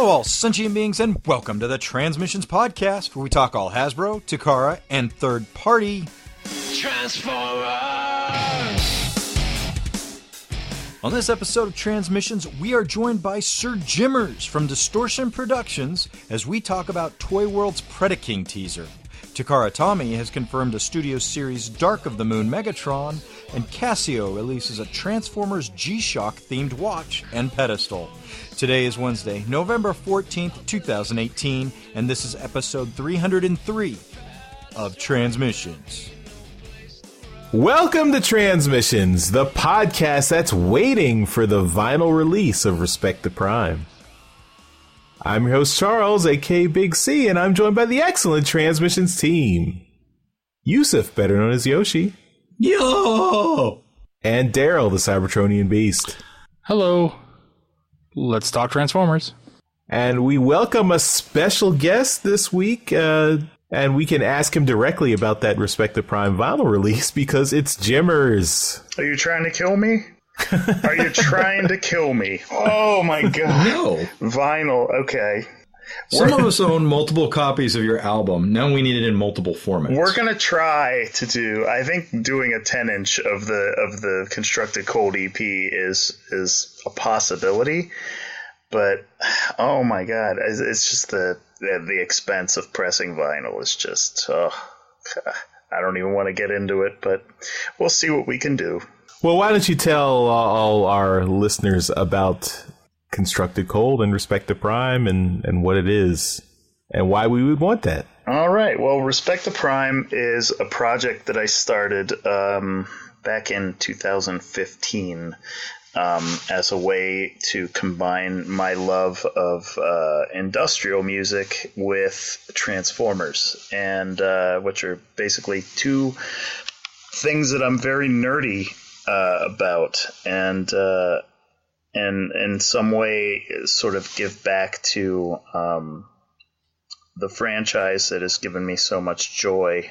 Hello all sentient beings and welcome to the Transmissions Podcast, where we talk all Hasbro, Takara, and third party Transformers! On this episode of Transmissions, we are joined by Sir Jimmerz from Distortion Productions as we talk about Toy World's Predaking teaser. Tarkara Tomy has confirmed a studio series Dark of the Moon Megatron, and Casio releases a Transformers G-Shock themed watch and pedestal. Today is Wednesday, November 14th, 2018, and this is episode 303 of Transmissions. Welcome to Transmissions, the podcast that's waiting for the vinyl release of Respect the Prime. I'm your host Charles, aka Big C, and I'm joined by the excellent Transmissions team. Yusuf, better known as Yoshi. Yo! And Darryl, the Cybertronian Beast. Hello. Let's talk Transformers. And we welcome a special guest this week, and we can ask him directly about that Respect the Prime vinyl release because it's Jimmerz. Are you trying to kill me? Are you trying to kill me? Oh my god. No. Vinyl, okay. Some of us own multiple copies of your album. Now we need it in multiple formats. We're going to try to do, I think doing a 10-inch of the Constructed Cold EP is a possibility. But, oh my god, it's just the expense of pressing vinyl is just, I don't even want to get into it, but we'll see what we can do. Well, why don't you tell all our listeners about Constructed Cold and Respect the Prime and what it is and why we would want that. All right. Well, Respect the Prime is a project that I started back in 2015 as a way to combine my love of industrial music with Transformers, and which are basically two things that I'm very nerdy about, and in some way sort of give back to the franchise that has given me so much joy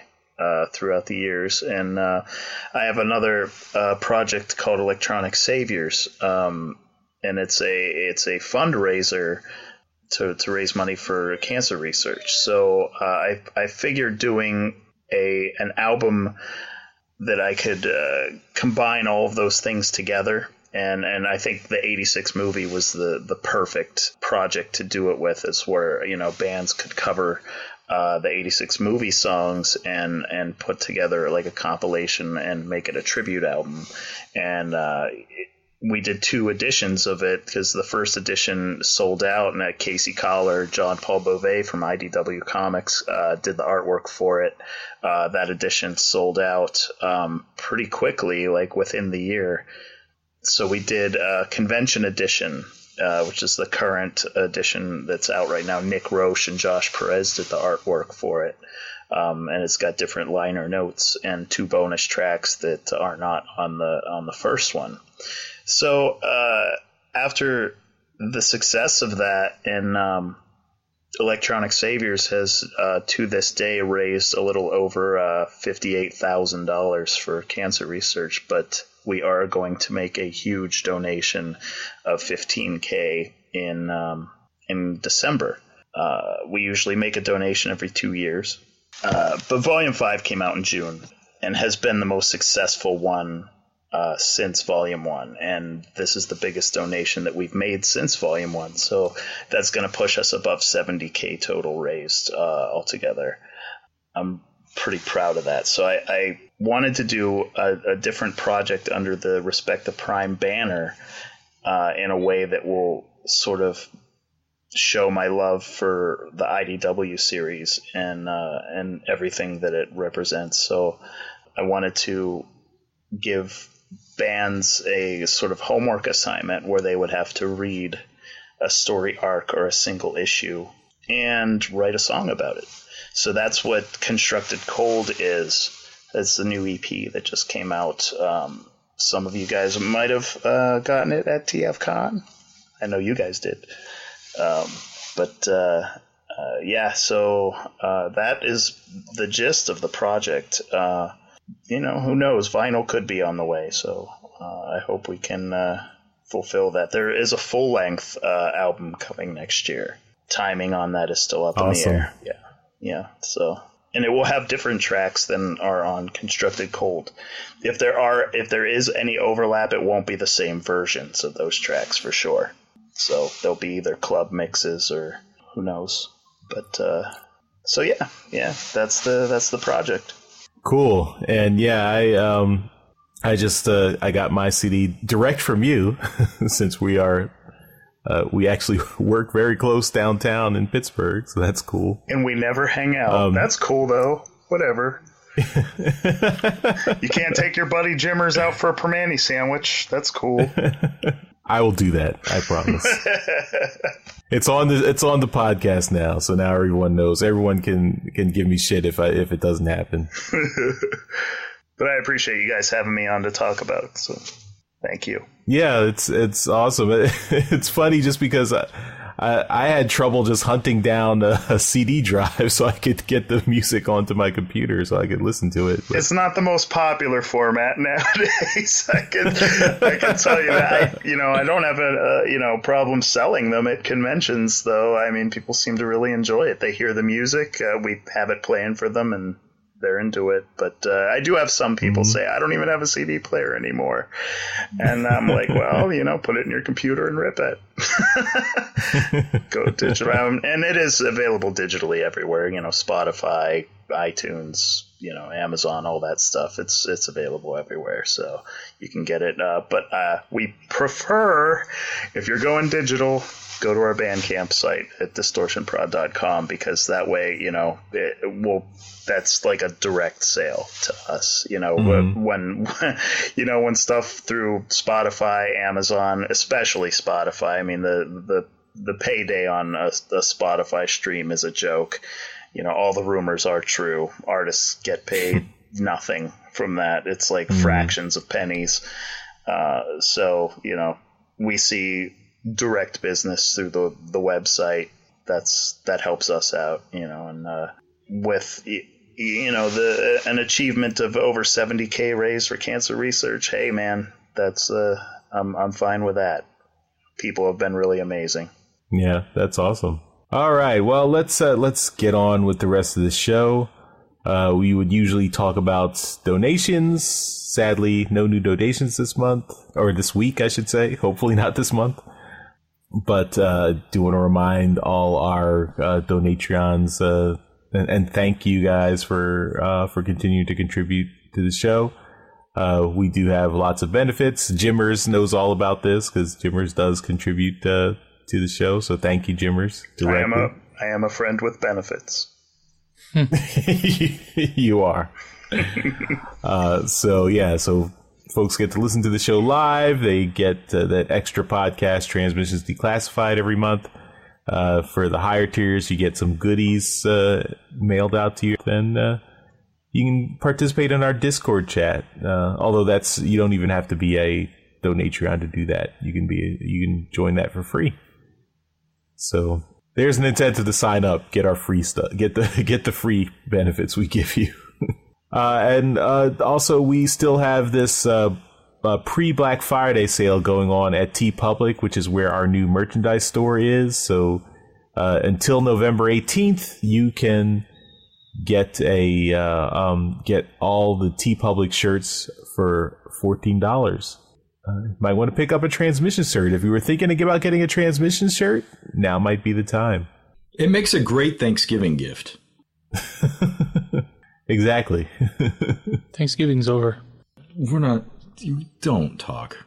throughout the years. And I have another project called Electronic Saviors, and it's a fundraiser to raise money for cancer research. So I figured doing an album that I could combine all of those things together. And I think the 86 movie was the perfect project to do it with. Is where, bands could cover the 86 movie songs and put together like a compilation and make it a tribute album. And we did two editions of it because the first edition sold out, and Casey Collar, John Paul Beauvais from IDW Comics did the artwork for it. That edition sold out pretty quickly, like within the year. So we did a convention edition, which is the current edition that's out right now. Nick Roche and Josh Perez did the artwork for it. And it's got different liner notes and two bonus tracks that are not on the first one. So after the success of that, and Electronic Saviors has to this day raised a little over $58,000 for cancer research, but we are going to make a huge donation of $15,000 in December. We usually make a donation every 2 years, but Volume 5 came out in June and has been the most successful one since Volume 1, and this is the biggest donation that we've made since Volume 1, so that's going to push us above $70,000 total raised altogether. I'm pretty proud of that. So I wanted to do a different project under the Respect the Prime banner in a way that will sort of show my love for the IDW series and everything that it represents. So I wanted to give bands a sort of homework assignment where they would have to read a story arc or a single issue and write a song about it. So that's what Constructed Cold is. That's the new EP that just came out. Some of you guys might have gotten it at TFCon. I know you guys did. Yeah, so that is the gist of the project. Who knows? Vinyl could be on the way, so I hope we can fulfill that. There is a full-length album coming next year. Timing on that is still up in the air. Yeah. So, and it will have different tracks than are on Constructed Cold. If there is any overlap, it won't be the same versions of those tracks for sure. So they'll be either club mixes or who knows. But so yeah, that's the project. Cool. And yeah, I just I got my CD direct from you since we actually work very close downtown in Pittsburgh, so that's cool. And we never hang out. That's cool though. Whatever. You can't take your buddy Jimmerz out for a Permani sandwich. That's cool. I will do that. I promise. It's on the podcast now, so now everyone knows. Everyone can give me shit if it doesn't happen. But I appreciate you guys having me on to talk about it. So thank you. Yeah, it's awesome. It's funny just because I had trouble just hunting down a CD drive so I could get the music onto my computer so I could listen to it. But it's not the most popular format nowadays. I can tell you that. I don't have a problem selling them at conventions, though. I mean, people seem to really enjoy it. They hear the music. We have it playing for them, and they're into it. But I do have some people say, I don't even have a CD player anymore. And I'm like, well, put it in your computer and rip it. Go digital. And it is available digitally everywhere, Spotify, iTunes, Amazon, all that stuff. It's available everywhere. So you can get it. But we prefer, if you're going digital, go to our Bandcamp site at distortionprod.com, because that way, that's like a direct sale to us. When stuff through Spotify, Amazon, especially Spotify, I mean, the payday on a Spotify stream is a joke. All the rumors are true. Artists get paid nothing from that. It's like fractions of pennies. So, we see direct business through the website. That helps us out, and with an achievement of over 70K raised for cancer research. Hey man, that's I'm fine with that. People have been really amazing. Yeah, that's awesome. All right, well, let's get on with the rest of the show. We would usually talk about donations. Sadly, no new donations this month, or this week, I should say. Hopefully not this month. But do want to remind all our Donatreons and thank you guys for continuing to contribute to the show. We do have lots of benefits. Jimmerz knows all about this because Jimmerz does contribute to the show. So thank you, Jimmerz. I am a friend with benefits. You are. So folks get to listen to the show live. They get that extra podcast, Transmissions Declassified, every month. For the higher tiers, you get some goodies mailed out to you. Then you can participate in our Discord chat. Although you don't even have to be a Donatreon to do that. You can join that for free. So there's an incentive to sign up, get our free stuff, get the free benefits we give you. And also, we still have this pre-Black Friday sale going on at TeePublic, which is where our new merchandise store is. So until November 18th, you can get get all the TeePublic shirts for $14. Might want to pick up a transmission shirt. If you were thinking about getting a transmission shirt, now might be the time. It makes a great Thanksgiving gift. Exactly. Thanksgiving's over. We're not... You don't talk.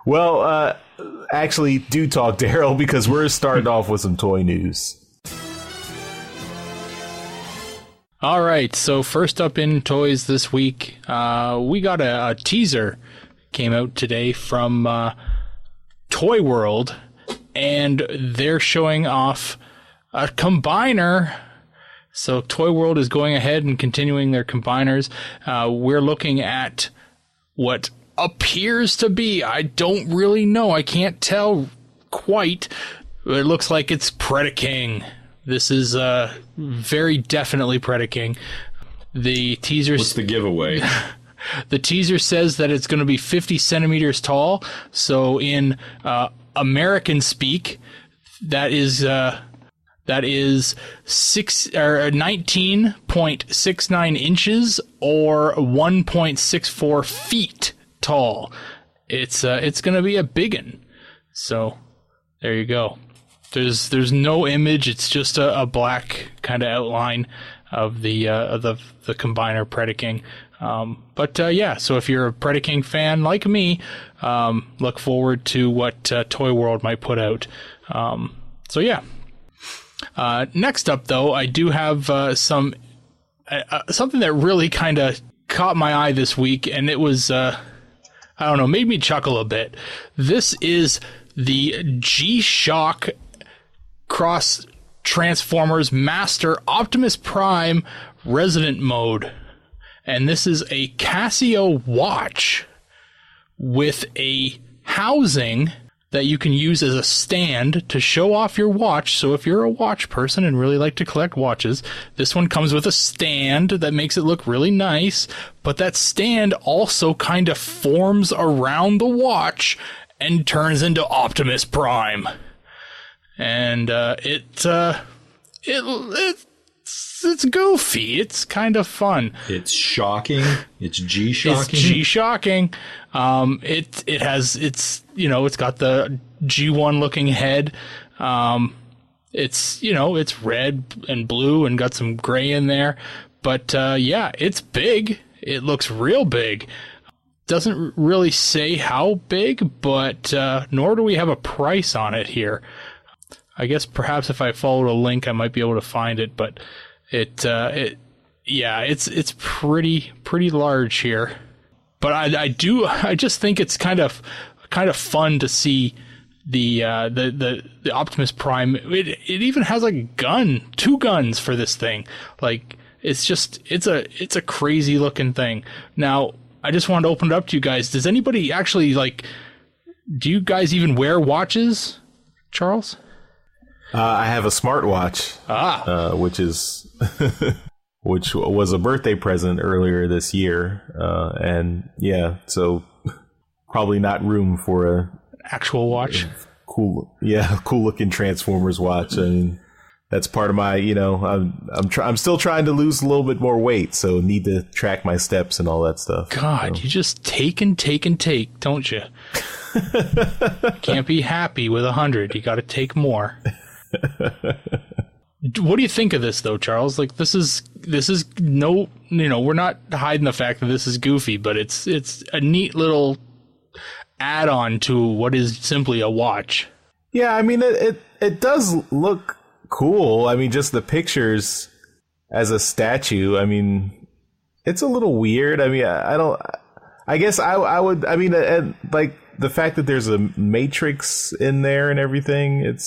Well, actually, do talk, Darryl, because we're starting off with some toy news. All right, so first up in toys this week, we got a teaser came out today from Toy World, and they're showing off a combiner. So Toy World is going ahead and continuing their combiners. We're looking at what appears to be, I don't really know, I can't tell quite, but it looks like it's Predaking. This is very definitely Predaking. The teasers. What's the giveaway? The teaser says that it's going to be 50 centimeters tall. So in American speak, that is 19.69 inches or 1.64 feet tall. It's going to be a biggin. So there you go. There's no image. It's just a black kind of outline of the combiner Predaking. So if you're a Predaking fan like me, look forward to what Toy World might put out. Next up, though, I do have something that really kind of caught my eye this week, and it was, made me chuckle a bit. This is the G-Shock Cross Transformers Master Optimus Prime Resident Mode. And this is a Casio watch with a housing that you can use as a stand to show off your watch. So if you're a watch person and really like to collect watches, this one comes with a stand that makes it look really nice. But that stand also kind of forms around the watch and turns into Optimus Prime. And it's goofy. It's kind of fun. It's shocking. It's G-shocking. It's G-shocking. It's got the G1 looking head. It's red and blue and got some gray in there. But it's big. It looks real big. Doesn't really say how big, but nor do we have a price on it here. I guess perhaps if I followed a link, I might be able to find it, but it's pretty large here. But I just think it's kind of fun to see the Optimus Prime. It even has a gun, 2 guns for this thing. Like it's a crazy looking thing. Now I just wanted to open it up to you guys. Does anybody actually do you guys even wear watches, Charles? I have a smartwatch, which was a birthday present earlier this year, so probably not room for a actual watch. Cool looking Transformers watch. I mean, that's part of my, I'm still trying to lose a little bit more weight, so need to track my steps and all that stuff. God, you just take, don't you? Can't be happy with 100. You got to take more. What do you think of this, though, Charles? Like, this is no, we're not hiding the fact that this is goofy, but it's a neat little add-on to what is simply a watch. Yeah, I mean, it does look cool. I mean, just the pictures as a statue. I mean, it's a little weird. I mean, I guess I would. I mean, like the fact that there's a matrix in there and everything.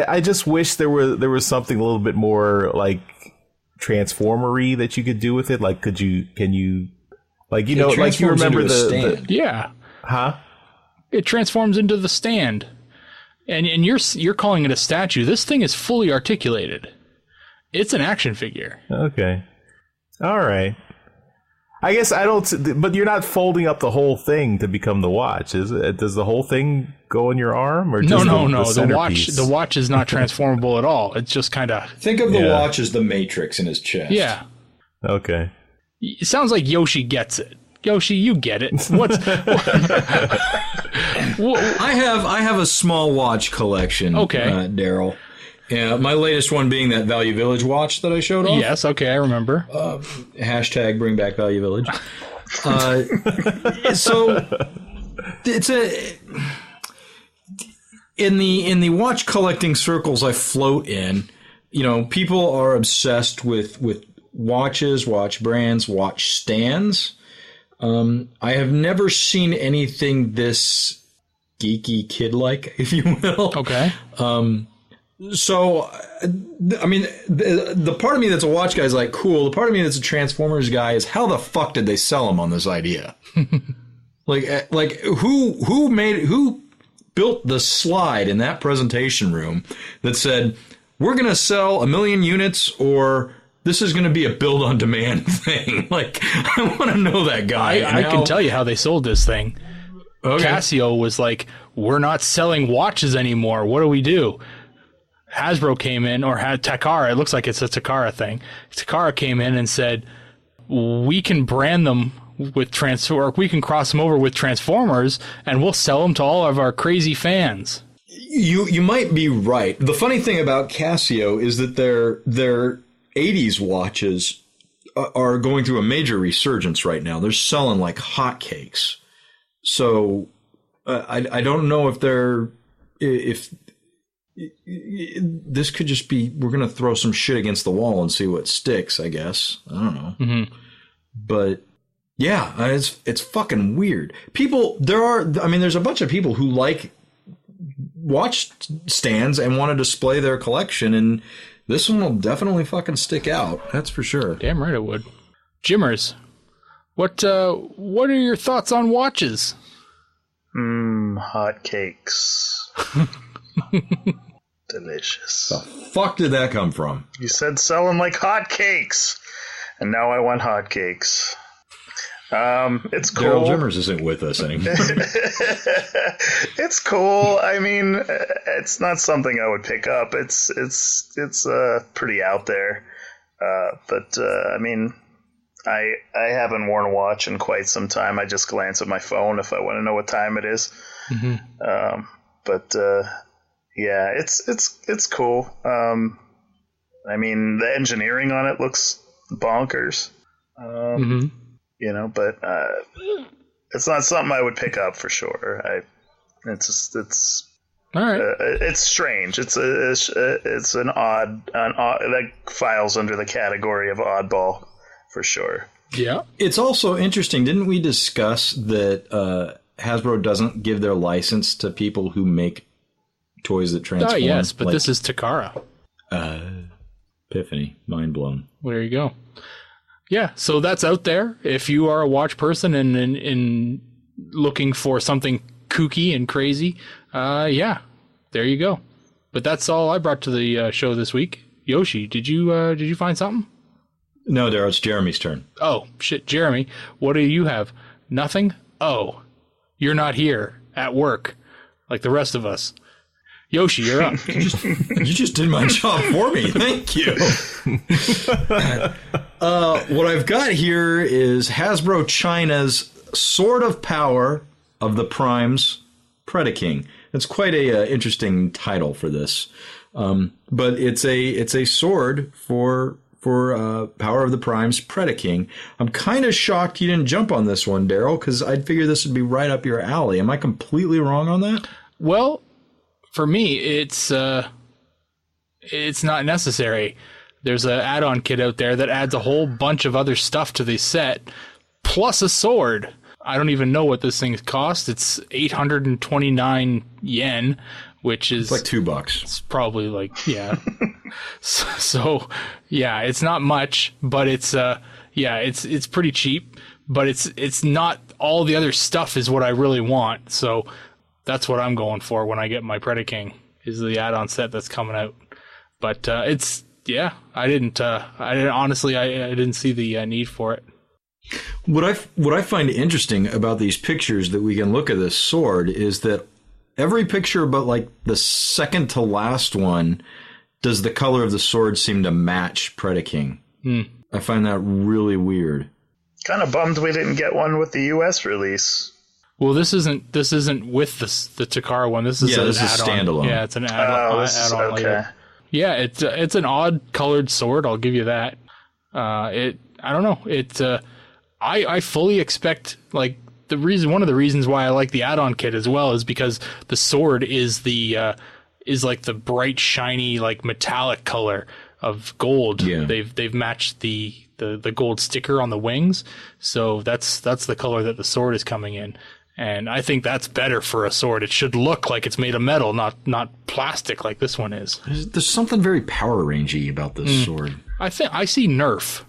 I just wish there was something a little bit more like Transformer-y that you could do with it. Like, can you like you remember the stand. Yeah. Huh? It transforms into the stand. And you're calling it a statue. This thing is fully articulated. It's an action figure. Okay. All right. I guess I don't, but you're not folding up the whole thing to become the watch, is it? Does the whole thing go in your arm, or just no? The watch is not transformable at all. It's just kind of think of the watch as the Matrix in his chest. Yeah. Okay. It sounds like Yoshi gets it. Yoshi, you get it. I have a small watch collection. Okay, Darryl. Yeah, my latest one being that Value Village watch that I showed off. Yes, okay, I remember. Hashtag bring back Value Village. So it's in the watch collecting circles I float in, people are obsessed with watches, watch brands, watch stands. I have never seen anything this geeky kid-like, if you will. Okay. So, I mean, the part of me that's a watch guy is like, cool. The part of me that's a Transformers guy is, how the fuck did they sell them on this idea? like who built the slide in that presentation room that said, we're going to sell 1 million units or this is going to be a build-on-demand thing. Like, I want to know that guy. I can tell you how they sold this thing. Okay. Casio was like, we're not selling watches anymore. What do we do? Hasbro came in, or had Takara. It looks like it's a Takara thing. Takara came in and said, we can brand them with or we can cross them over with Transformers, and we'll sell them to all of our crazy fans. You might be right. The funny thing about Casio is that their 80s watches are going through a major resurgence right now. They're selling like hotcakes. So I don't know if this could just be, we're going to throw some shit against the wall and see what sticks, I guess. I don't know. Mm-hmm. But yeah, it's fucking weird. There's a bunch of people who like watch stands and want to display their collection, and this one will definitely fucking stick out. That's for sure. Damn right it would. Jimmerz, what are your thoughts on watches? Hotcakes. Delicious. The fuck did that come from? You said sell them like hotcakes, and now I want hotcakes. It's cool. Darryl Jimmerz isn't with us anymore. It's cool. I mean, it's not something I would pick up. It's pretty out there. But I mean, I haven't worn a watch in quite some time. I just glance at my phone if I want to know what time it is. Mm-hmm. Yeah, it's cool. I mean, the engineering on it looks bonkers. Mm-hmm. You know, but it's not something I would pick up for sure. It's all right. It's strange. It's an odd that files under the category of oddball for sure. Yeah. It's also interesting. Didn't we discuss that Hasbro doesn't give their license to people who make toys that transform? Oh yes, but this is Takara. Epiphany, mind blown. Well, there you go. Yeah, so that's out there. If you are a watch person and looking for something kooky and crazy, yeah, there you go. But that's all I brought to the show this week. Yoshi, did you find something? No, Darryl, it's Jeremy's turn. Oh shit, Jeremy, what do you have? Nothing? Oh, you're not here at work like the rest of us. Yoshi, you're up. You just did my job for me. Thank you. What I've got here is Hasbro China's Sword of Power of the Primes Predaking. It's quite a interesting title for this, but it's a sword for Power of the Primes Predaking. I'm kind of shocked you didn't jump on this one, Darryl, because I'd figure this would be right up your alley. Am I completely wrong on that? Well, for me, it's not necessary. There's an add-on kit out there that adds a whole bunch of other stuff to the set, plus a sword. I don't even know what this thing costs. It's 829 yen, which is... It's like $2. It's probably like, yeah. So, yeah, it's not much, but it's pretty cheap, but it's not all the other stuff is what I really want. So that's what I'm going for when I get my Predaking, is the add-on set that's coming out. But I didn't see the need for it. What I find interesting about these pictures that we can look at this sword is that every picture but like the second to last one does the color of the sword seem to match Predaking. I find that really weird. Kind of bummed we didn't get one with the US release. Well, this isn't with the Takara one. This is this is standalone. Yeah, it's an add-on okay. later. Yeah, it's an odd colored sword. I'll give you that. I don't know. I fully expect, like, one of the reasons why I like the add-on kit as well is because the sword is like the bright, shiny, like metallic color of gold. Yeah. They've matched the gold sticker on the wings, so that's the color that the sword is coming in. And I think that's better for a sword. It should look like it's made of metal, not plastic like this one is. There's something very Power Rangey about this sword. I see Nerf.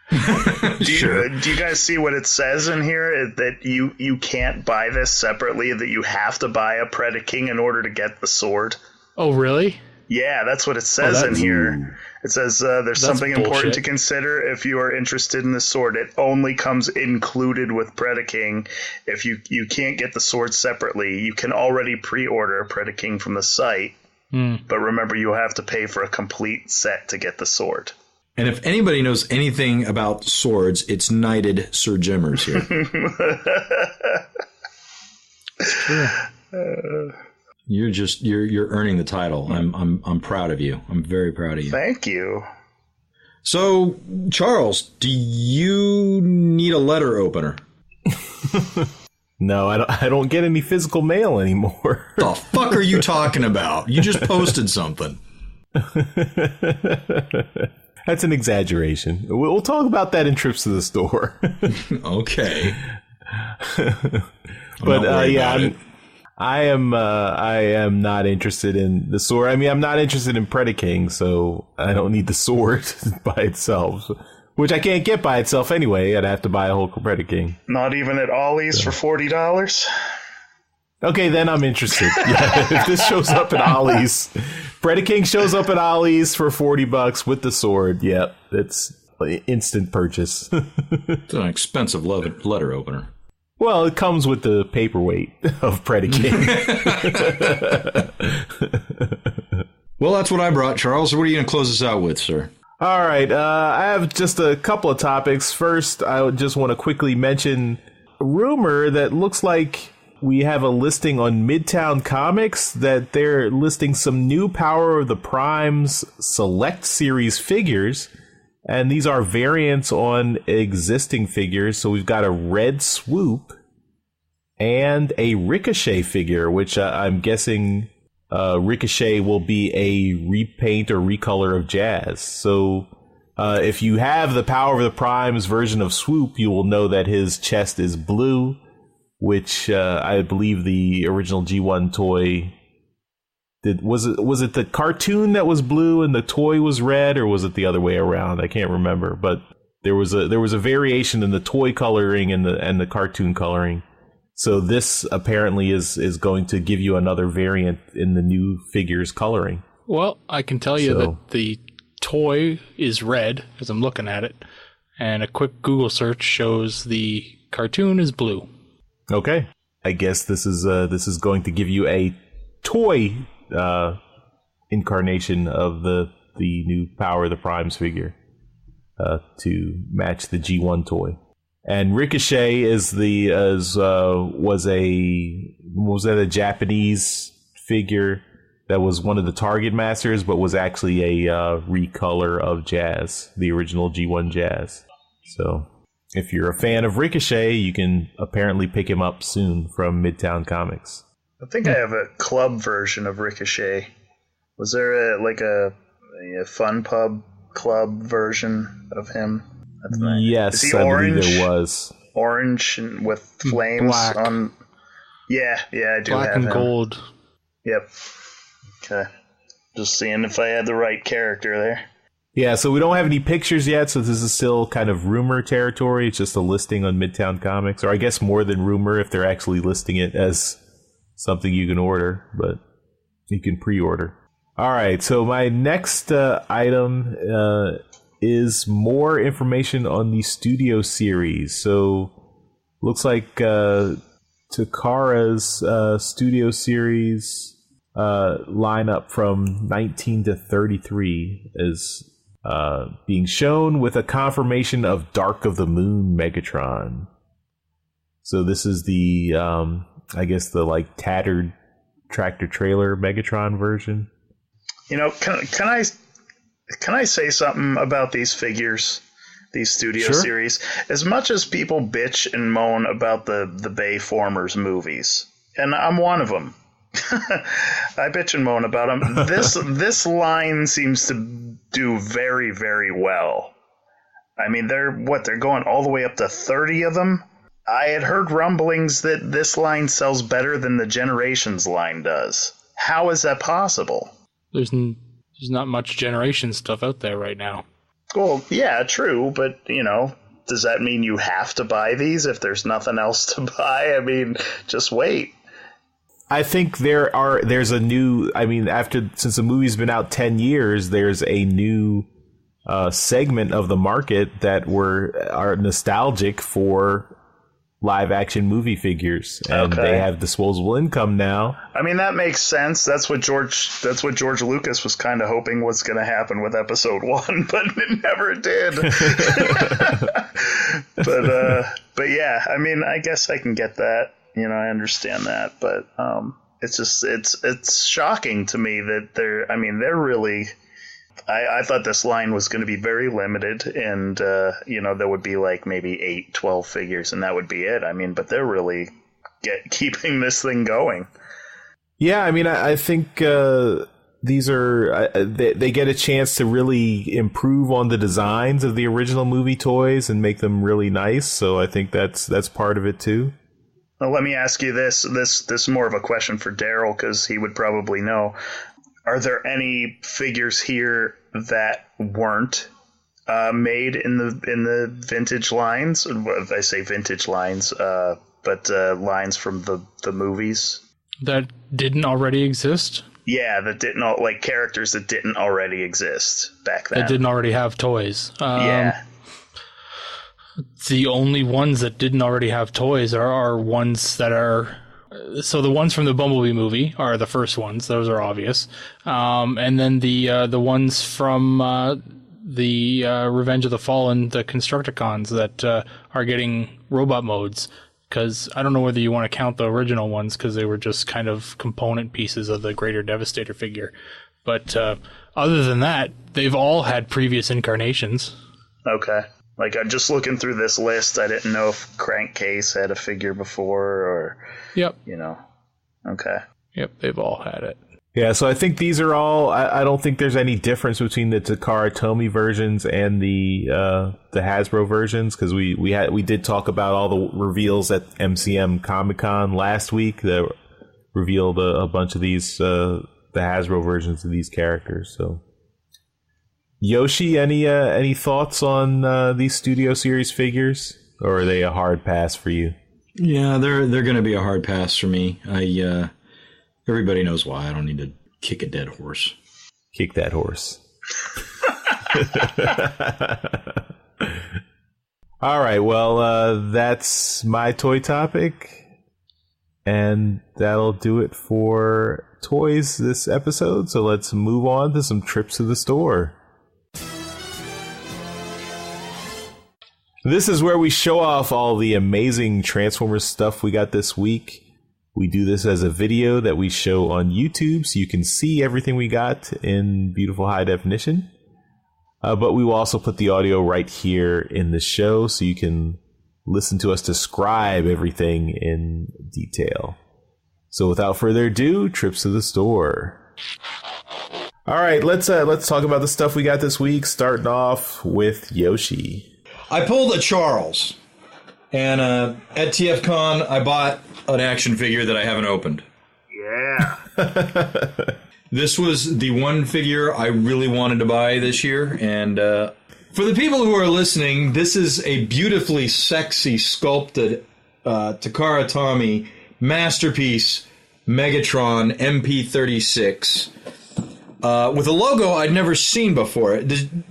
Do you guys see what it says in here? That you can't buy this separately, that you have to buy a Predaking in order to get the sword? Oh, really? Yeah, that's what it says in here. It says there's something important to consider if you are interested in the sword. It only comes included with Predaking. If you can't get the sword separately, you can already pre-order Predaking from the site. But remember, you have to pay for a complete set to get the sword. And if anybody knows anything about swords, it's knighted Sir Jimmerz here. You're earning the title. I'm proud of you. I'm very proud of you. Thank you. So, Charles, do you need a letter opener? No, I don't get any physical mail anymore. The fuck are you talking about? You just posted something. That's an exaggeration. We'll talk about that in trips to the store. Okay. But I am not interested in the sword. I mean, I'm not interested in Predaking, so I don't need the sword by itself, which I can't get by itself anyway. I'd have to buy a whole Predaking. Not even at Ollie's for $40? Okay, then I'm interested. Yeah, if this shows up at Ollie's, Predaking shows up at Ollie's for $40 with the sword. Yep, it's instant purchase. It's an expensive letter opener. Well, it comes with the paperweight of Predaking. Well, that's what I brought, Charles. What are you going to close us out with, sir? All right, I have just a couple of topics. First, I would just want to quickly mention a rumor that looks like we have a listing on Midtown Comics that they're listing some new Power of the Primes Select Series figures. And these are variants on existing figures. So we've got a Red Swoop and a Ricochet figure, which I'm guessing Ricochet will be a repaint or recolor of Jazz. So if you have the Power of the Primes version of Swoop, you will know that his chest is blue, which I believe the original G1 toy was it the cartoon that was blue and the toy was red, or was it the other way around? I can't remember, but there was a variation in the toy coloring and the cartoon coloring. So this apparently is going to give you another variant in the new figure's coloring. Well, I can tell you that the toy is red as I'm looking at it, and a quick Google search shows the cartoon is blue. Okay, I guess this is going to give you a toy incarnation of the new Power of the Primes figure to match the G1 toy. And Ricochet was a Japanese figure that was one of the Target Masters, but was actually a recolor of Jazz, the original G1 Jazz. So if you're a fan of Ricochet, you can apparently pick him up soon from Midtown Comics. I think I have a club version of Ricochet. Was there a Fun Pub club version of him? Yes, is he I orange? believe there was. Orange and with flames Black. on. Yeah, I do Black have and him. gold. Yep. Okay. Just seeing if I had the right character there. Yeah, so we don't have any pictures yet, so this is still kind of rumor territory. It's just a listing on Midtown Comics, or I guess more than rumor if they're actually listing it as something you can order, but you can pre-order. All right, so my next item is more information on the Studio Series. So looks like Takara's Studio Series lineup from 19 to 33 is being shown with a confirmation of Dark of the Moon Megatron. So this is the I guess the tattered tractor trailer Megatron version. You know, can I say something about these figures, these Studio Series? As much as people bitch and moan about the Bayformers movies, and I'm one of them, I bitch and moan about them. This line seems to do very, very well. I mean, they're going all the way up to 30 of them. I had heard rumblings that this line sells better than the Generations line does. How is that possible? There's not much Generation stuff out there right now. Well, yeah, true, but, does that mean you have to buy these if there's nothing else to buy? I mean, just wait. I think there's a new, I mean, since the movie's been out 10 years, there's a new segment of the market that are nostalgic for live action movie figures, and they have disposable income now. I mean, that makes sense. That's what George Lucas was kind of hoping was going to happen with episode 1, but it never did. But yeah, I mean, I guess I can get that. You know, I understand that, but it's just it's shocking to me that they're really. I thought this line was going to be very limited, and there would be like maybe 8-12 figures, and that would be it. I mean, but they're really keeping this thing going. Yeah, I mean, I think these are they get a chance to really improve on the designs of the original movie toys and make them really nice. So I think that's part of it too. Well, let me ask you this. This is more of a question for Darryl, because he would probably know. Are there any figures here that weren't made in the vintage lines? I say vintage lines, but lines from the movies that didn't already exist. Yeah, that didn't like characters that didn't already exist back then. That didn't already have toys. Yeah. The only ones that didn't already have toys are ones that are. So the ones from the Bumblebee movie are the first ones; those are obvious. And then the ones from the Revenge of the Fallen, the Constructicons that are getting robot modes. Because I don't know whether you want to count the original ones, because they were just kind of component pieces of the Greater Devastator figure. But other than that, they've all had previous incarnations. Okay. Like, I'm just looking through this list. I didn't know if Crankcase had a figure before or... Yep. Okay. Yep, they've all had it. Yeah, so I think these are all... I don't think there's any difference between the Takara Tomy versions and the Hasbro versions, because we did talk about all the reveals at MCM Comic-Con last week that revealed a bunch of these, the Hasbro versions of these characters, so... Yoshi, any thoughts on these Studio Series figures, or are they a hard pass for you? Yeah, they're going to be a hard pass for me. Everybody knows why. I don't need to kick a dead horse. Kick that horse. All right, well, that's my toy topic, and that'll do it for toys this episode. So let's move on to some trips to the store. This is where we show off all the amazing Transformers stuff we got this week. We do this as a video that we show on YouTube, so you can see everything we got in beautiful high definition. But we will also put the audio right here in the show, so you can listen to us describe everything in detail. So without further ado, trips to the store. All right, let's talk about the stuff we got this week, starting off with Yoshi. I pulled a Charles, and at TFCon, I bought an action figure that I haven't opened. Yeah. This was the one figure I really wanted to buy this year, and for the people who are listening, this is a beautifully sexy sculpted Takara Tomy masterpiece Megatron MP36 with a logo I'd never seen before.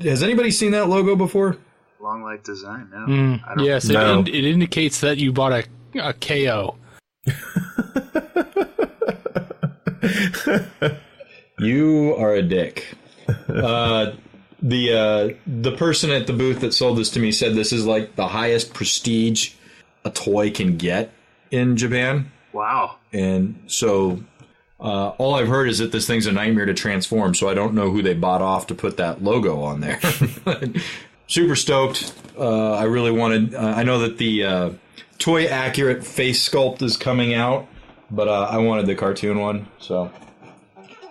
Has anybody seen that logo before? Long life design, no. Yes, no. It indicates that you bought a KO. You are a dick. The person at the booth that sold this to me said this is like the highest prestige a toy can get in Japan. Wow. And so all I've heard is that this thing's a nightmare to transform, so I don't know who they bought off to put that logo on there. Super stoked. I really wanted... I know that the toy accurate face sculpt is coming out, but I wanted the cartoon one, so...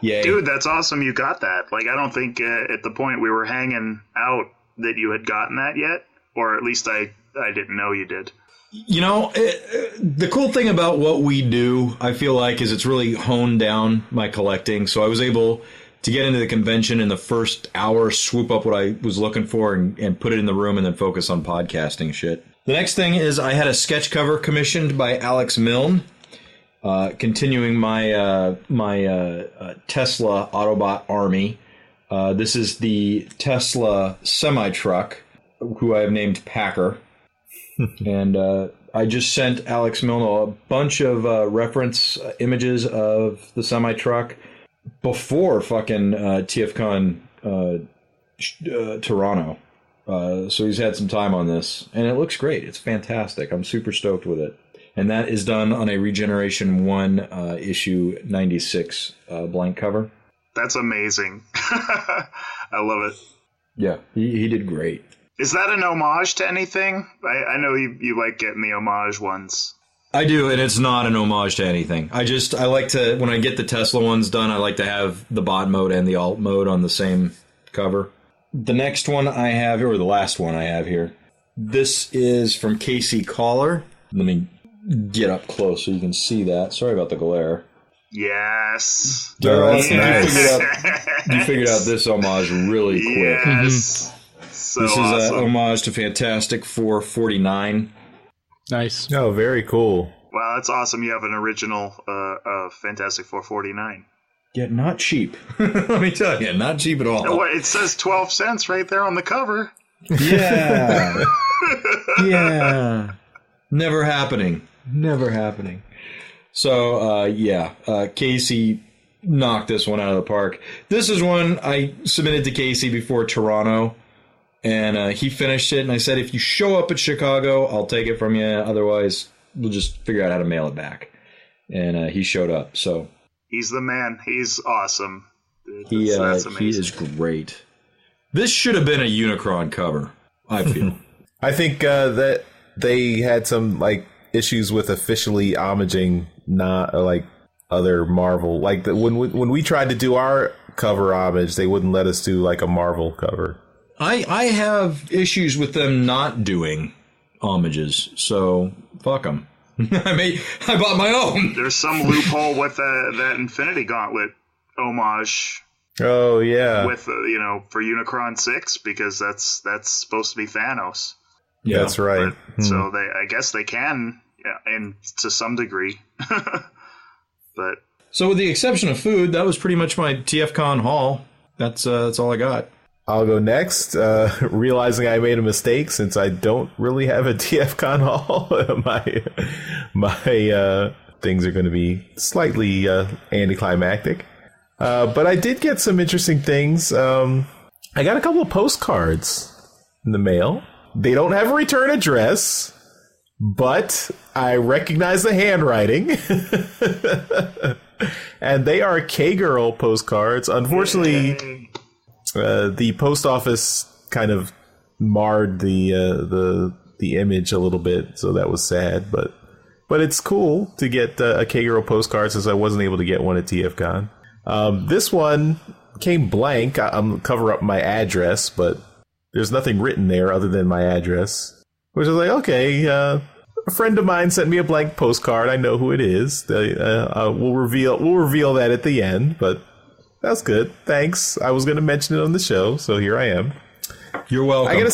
Yay. Dude, that's awesome you got that. Like, I don't think at the point we were hanging out that you had gotten that yet, or at least I didn't know you did. You know, the cool thing about what we do, I feel like, is it's really honed down my collecting, so I was able to get into the convention in the first hour, swoop up what I was looking for, and put it in the room, and then focus on podcasting shit. The next thing is I had a sketch cover commissioned by Alex Milne, continuing my Tesla Autobot army. This is the Tesla semi-truck, who I have named Packer. And I just sent Alex Milno a bunch of reference images of the semi-truck before fucking TFCon Toronto. So he's had some time on this, and it looks great. It's fantastic. I'm super stoked with it. And that is done on a Regeneration 1 issue 96 blank cover. That's amazing. I love it. Yeah, he did great. Is that an homage to anything? I know you like getting the homage ones. I do, and it's not an homage to anything. I like to, when I get the Tesla ones done, I like to have the bot mode and the alt mode on the same cover. The next one I have, or the last one I have here, this is from Casey Collar. Let me get up close so you can see that. Sorry about the glare. Yes. Darryl, Yes. You figured out this homage really quick. Yes. So this awesome. is an homage to Fantastic Four 49. Nice. Oh, very cool. Wow, that's awesome. You have an original Fantastic Four 49. Yeah, not cheap. Let me tell you, not cheap at all. No, it says 12 cents right there on the cover. Yeah. Yeah. Never happening. Never happening. So, Casey knocked this one out of the park. This is one I submitted to Casey before Toronto, and he finished it, and I said, if you show up at Chicago, I'll take it from you. Otherwise, we'll just figure out how to mail it back. And he showed up, so... He's the man. He's awesome. That's amazing. He is great. This should have been a Unicron cover, I feel. I think that they had some issues with officially homaging not other Marvel. When we tried to do our cover homage, they wouldn't let us do a Marvel cover. I have issues with them not doing homages, so fuck them. I bought my own. There's some loophole with that Infinity Gauntlet homage. Oh yeah, with for Unicron 6, because that's supposed to be Thanos. Yeah, that's right. So I guess they can, and to some degree. But so, with the exception of food, that was pretty much my TFCon haul. That's all I got. I'll go next, realizing I made a mistake since I don't really have a TFCon haul. my things are going to be slightly anticlimactic. But I did get some interesting things. I got a couple of postcards in the mail. They don't have a return address, but I recognize the handwriting. And they are K-Girl postcards. Unfortunately... the post office kind of marred the image a little bit, so that was sad. But it's cool to get a K-Girl postcard since I wasn't able to get one at TFCon. This one came blank. I'm cover up my address, but there's nothing written there other than my address. Which is okay. A friend of mine sent me a blank postcard. I know who it is. We'll reveal that at the end, but. That's good. Thanks. I was going to mention it on the show, so here I am. You're welcome. I get a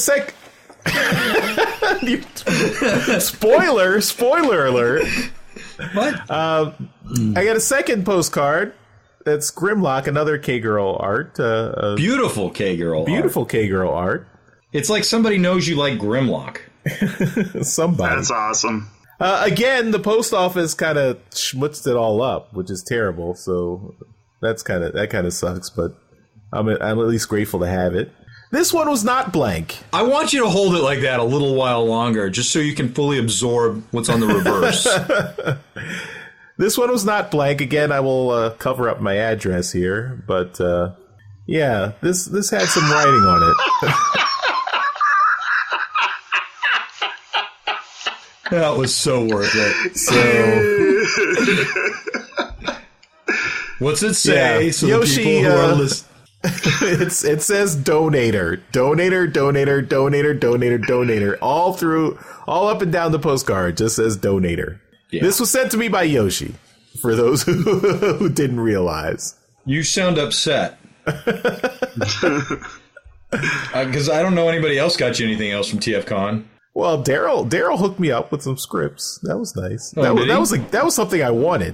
Spoiler alert. What? I got a second postcard. That's Grimlock, another K-Girl art. Beautiful K-Girl Beautiful K-Girl art. It's like somebody knows you like Grimlock. Somebody. That's awesome. Again, the post office kind of schmutzed it all up, which is terrible, so... that kind of sucks, but I'm at least grateful to have it. This one was not blank. I want you to hold it like that a little while longer, just so you can fully absorb what's on the reverse. This one was not blank. Again, I will cover up my address here, but this had some writing on it. That was so worth it. So. What's it say? Yeah. So Yoshi, people who are listening. It says donator, all up and down the postcard. Just says donator. Yeah. This was sent to me by Yoshi. For those who didn't realize, you sound upset because I don't know anybody else got you anything else from TFCon. Well, Darryl hooked me up with some scripts. That was nice. Oh, that was something I wanted.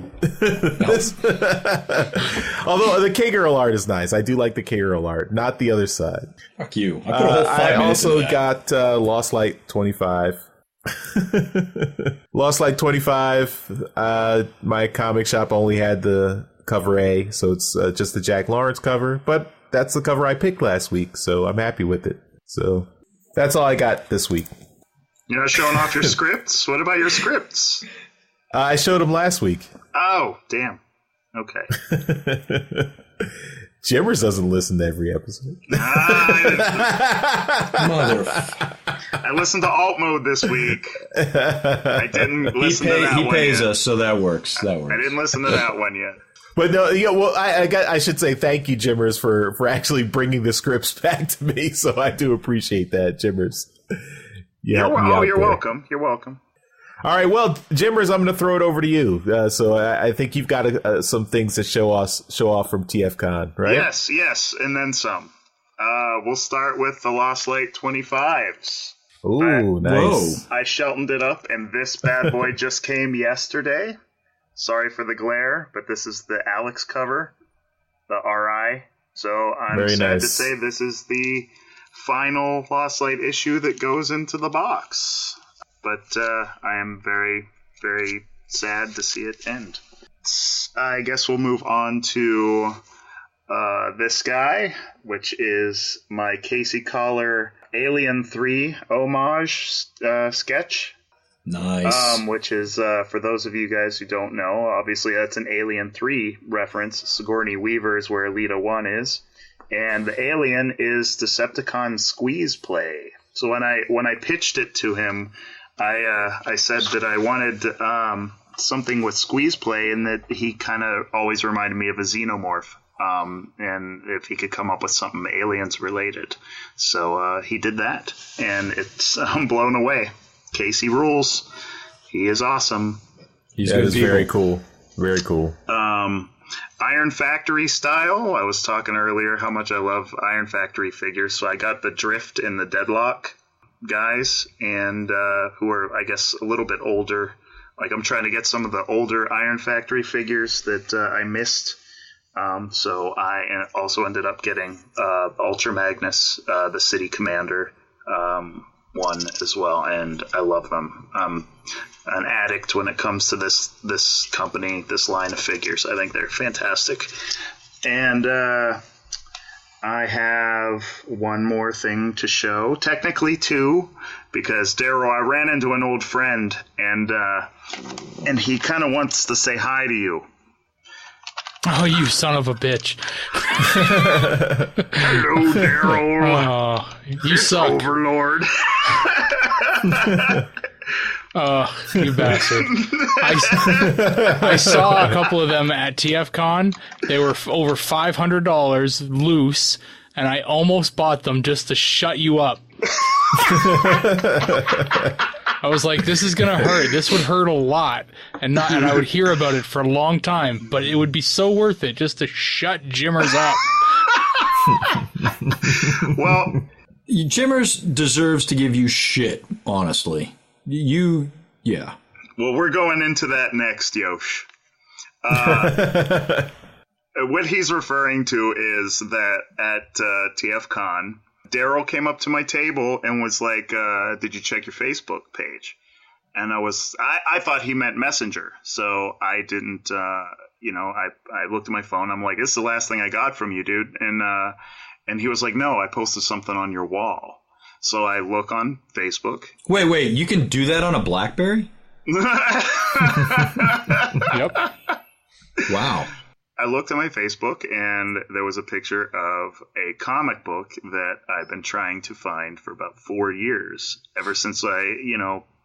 Although the K-Girl art is nice. I do like the K-Girl art, not the other side. Fuck you. I put a whole 5 I minutes also into that. got Lost Light 25. Lost Light 25. My comic shop only had the cover A, so it's just the Jack Lawrence cover. But that's the cover I picked last week, so I'm happy with it. So that's all I got this week. You're not showing off your scripts? What about your scripts? I showed them last week. Oh, damn. Okay. Jimmerz doesn't listen to every episode. Motherfucker. I listened to Alt Mode this week. I didn't listen to that one. He pays yet. us, so that works. I didn't listen to that one yet. But no, yeah. Well, I should say thank you, Jimmerz, for actually bringing the scripts back to me. So I do appreciate that, Jimmerz. You're welcome. You're welcome. All right, well, Jimmerz, I'm going to throw it over to you. So I think you've got some things to show off from TFCon, right? Yes, and then some. We'll start with the Lost Light 25s. Ooh, nice. I sheltoned it up, and this bad boy just came yesterday. Sorry for the glare, but this is the Alex cover, the RI. So I'm Very sad nice. to say this is the final Lost Light issue that goes into the box. But I am very, very sad to see it end. I guess we'll move on to this guy, which is my Casey Collar Alien 3 homage sketch. Nice. Which is, for those of you guys who don't know, obviously that's an Alien 3 reference. Sigourney Weaver is where Elita 1 is. And the alien is Decepticon Squeeze Play. So when I pitched it to him, I said that I wanted something with Squeeze Play, and that he kind of always reminded me of a xenomorph. And if he could come up with something aliens related. So he did that, and I'm blown away. Casey rules. He is awesome. He's That good is people. very cool. Very cool. Iron Factory style. I was talking earlier how much I love Iron Factory figures, so I got the Drift and the Deadlock guys, and who are, I guess, a little bit older. Like, I'm trying to get some of the older Iron Factory figures that I missed. So I also ended up getting Ultra Magnus, the City Commander one as well, and I love them. I'm an addict when it comes to this company, this line of figures. I think they're fantastic. And I have one more thing to show, technically two, because Darryl, I ran into an old friend, and he kind of wants to say hi to you. Oh, you son of a bitch. Hello, Darryl. Oh, you suck. Overlord. Oh, you bastard. I saw a couple of them at TFCon. They were over $500 loose, and I almost bought them just to shut you up. I was like, this is gonna hurt. This would hurt a lot, and I would hear about it for a long time, but it would be so worth it just to shut Jimmerz up. Well, Jimmerz deserves to give you shit, honestly. Yeah. well, we're going into that next, Yosh. What he's referring to is that at TFCon, Darryl came up to my table and was like, did you check your Facebook page? And I thought he meant Messenger. So I didn't, I looked at my phone. I'm like, this is the last thing I got from you, dude. And he was like, no, I posted something on your wall. So I look on Facebook. Wait, you can do that on a BlackBerry? Yep. Wow. I looked at my Facebook, and there was a picture of a comic book that I've been trying to find for about 4 years, ever since I,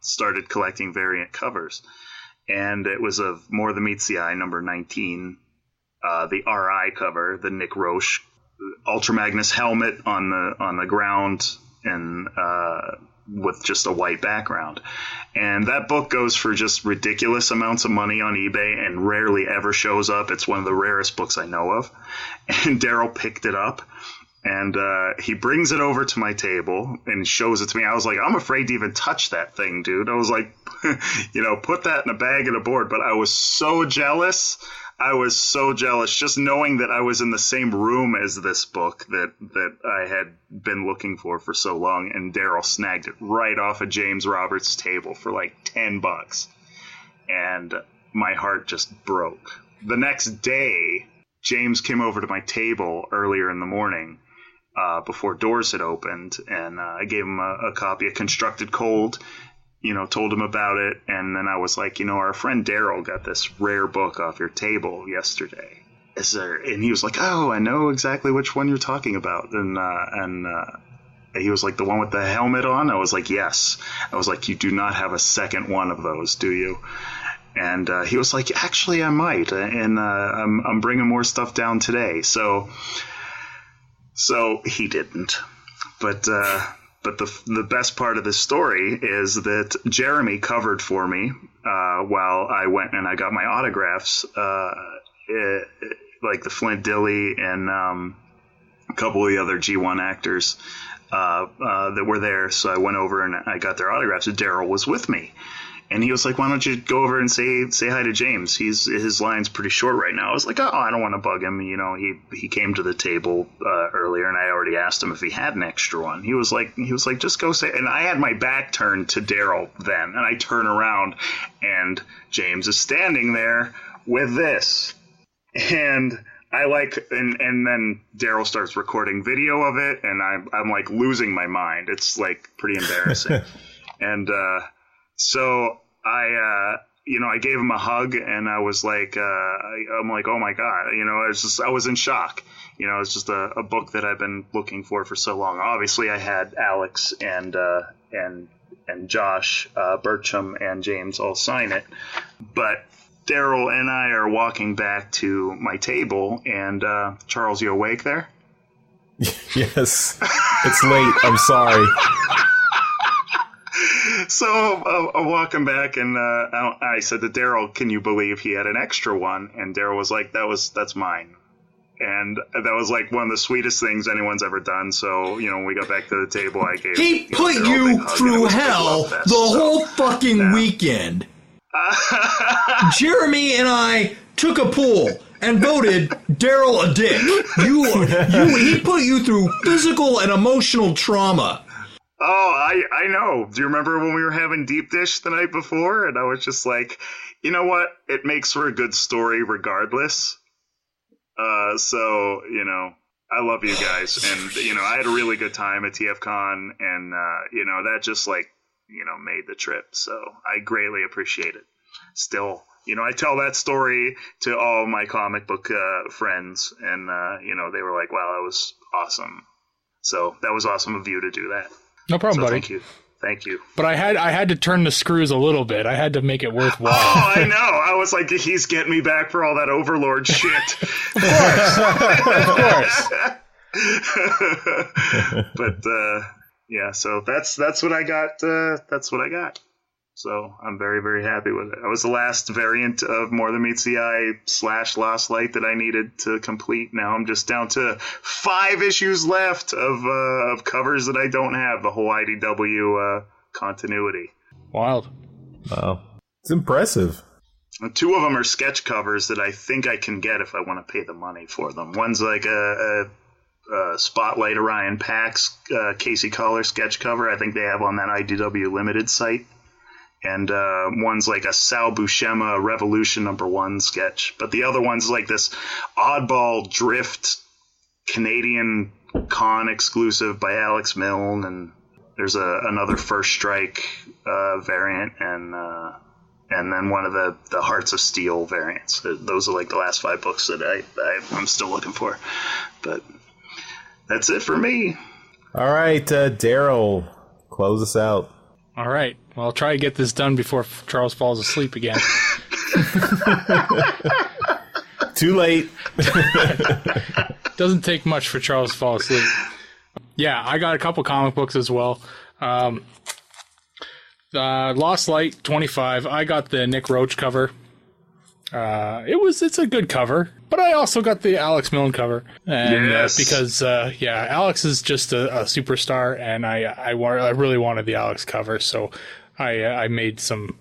started collecting variant covers. And it was of More Than Meets the Eye, number 19, the RI cover, the Nick Roche Ultra Magnus helmet on the ground, and with just a white background. And that book goes for just ridiculous amounts of money on eBay and rarely ever shows up. It's one of the rarest books I know of. And Darryl picked it up, And he brings it over to my table and shows it to me. I was like, I'm afraid to even touch that thing, dude. I was like, put that in a bag and a board. But I was so jealous. Just knowing that I was in the same room as this book that I had been looking for so long. And Darryl snagged it right off of James Roberts' table for like $10. And my heart just broke. The next day, James came over to my table earlier in the morning. Before doors had opened, and I gave him a copy of Constructed Cold, told him about it, and then I was like, our friend Darryl got this rare book off your table yesterday. And he was like, oh, I know exactly which one you're talking about, and he was like, the one with the helmet on? I was like, yes. I was like, you do not have a second one of those, do you? And he was like, actually, I might, and I'm bringing more stuff down today, So he didn't. But the best part of this story is that Jeremy covered for me while I went and I got my autographs, like the Flint Dilley and a couple of the other G1 actors that were there. So I went over and I got their autographs, and Darryl was with me. And he was like, why don't you go over and say hi to James? His line's pretty short right now. I was like, oh, I don't want to bug him. He came to the table earlier, and I already asked him if he had an extra one. He was like, just go say. And I had my back turned to Darryl then, and I turn around, and James is standing there with this. And and then Darryl starts recording video of it, and I'm like losing my mind. It's like pretty embarrassing. And so I gave him a hug, and I was like, I'm like, oh my God, I was in shock. It's just a book that I've been looking for so long. Obviously, I had Alex and Josh Burcham and James all sign it, but Darryl and I are walking back to my table, and Charles, you awake there? Yes, it's late. I'm sorry. So I'm walking back, and I said to Darryl, can you believe he had an extra one? And Darryl was like, that's mine. And that was like one of the sweetest things anyone's ever done. So, when we got back to the table, I gave He put you through hell the whole fucking weekend. Jeremy and I took a poll and voted Darryl a dick. He put you through physical and emotional trauma. Oh, I know. Do you remember when we were having deep dish the night before? And I was just like, you know what? It makes for a good story regardless. So, I love you guys. And, I had a really good time at TFCon. And, that just made the trip. So I greatly appreciate it. Still, I tell that story to all my comic book friends. And, they were like, wow, that was awesome. So that was awesome of you to do that. No problem, buddy. Thank you. But I had to turn the screws a little bit. I had to make it worthwhile. Oh, I know. I was like, he's getting me back for all that Overlord shit. Of course. But yeah, so that's what I got. That's what I got. So I'm very, very happy with it. I was the last variant of More Than Meets the Eye / Lost Light that I needed to complete. Now I'm just down to 5 issues left of covers that I don't have, the whole IDW continuity. Wild. Wow. It's impressive. And 2 of them are sketch covers that I think I can get if I want to pay the money for them. One's like a Spotlight Orion Pax Casey Collar sketch cover I think they have on that IDW Limited site. And one's like a Sal Buscema Revolution #1 sketch. But the other one's like this oddball drift Canadian con exclusive by Alex Milne. And there's another First Strike variant and then one of the Hearts of Steel variants. Those are like the last 5 books that I'm still looking for. But that's it for me. All right, Darryl, close us out. All right. Well, I'll try to get this done before Charles falls asleep again. Too late. Doesn't take much for Charles to fall asleep. Yeah, I got a couple comic books as well. Lost Light 25. I got the Nick Roach cover. It's a good cover, but I also got the Alex Milne cover, and Yes. because Alex is just a superstar, and I really wanted the Alex cover, so I made some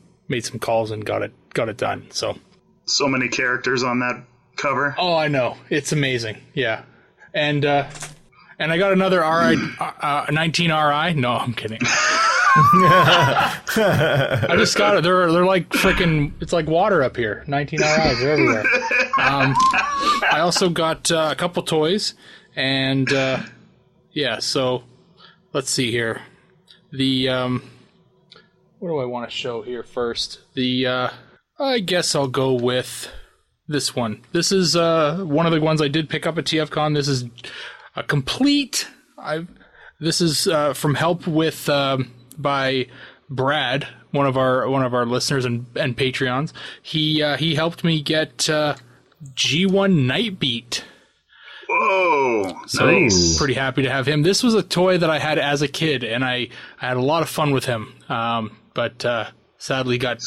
calls and got it done. So many characters on that cover. oh, I know, it's amazing, yeah, and I got another 19 RI. No, I'm kidding. I just got it. They're like freaking. It's like water up here. 19 RIs. They're everywhere. I also got a couple toys, and so let's see here. The what do I want to show here first? I guess I'll go with this one. This is one of the ones I did pick up at TFCon. This is a complete. This is from Help with. By Brad, one of our listeners and Patreons. He helped me get G1 Nightbeat. Whoa, So nice. pretty happy to have him. This was a toy that I had as a kid, and I had a lot of fun with him. But sadly got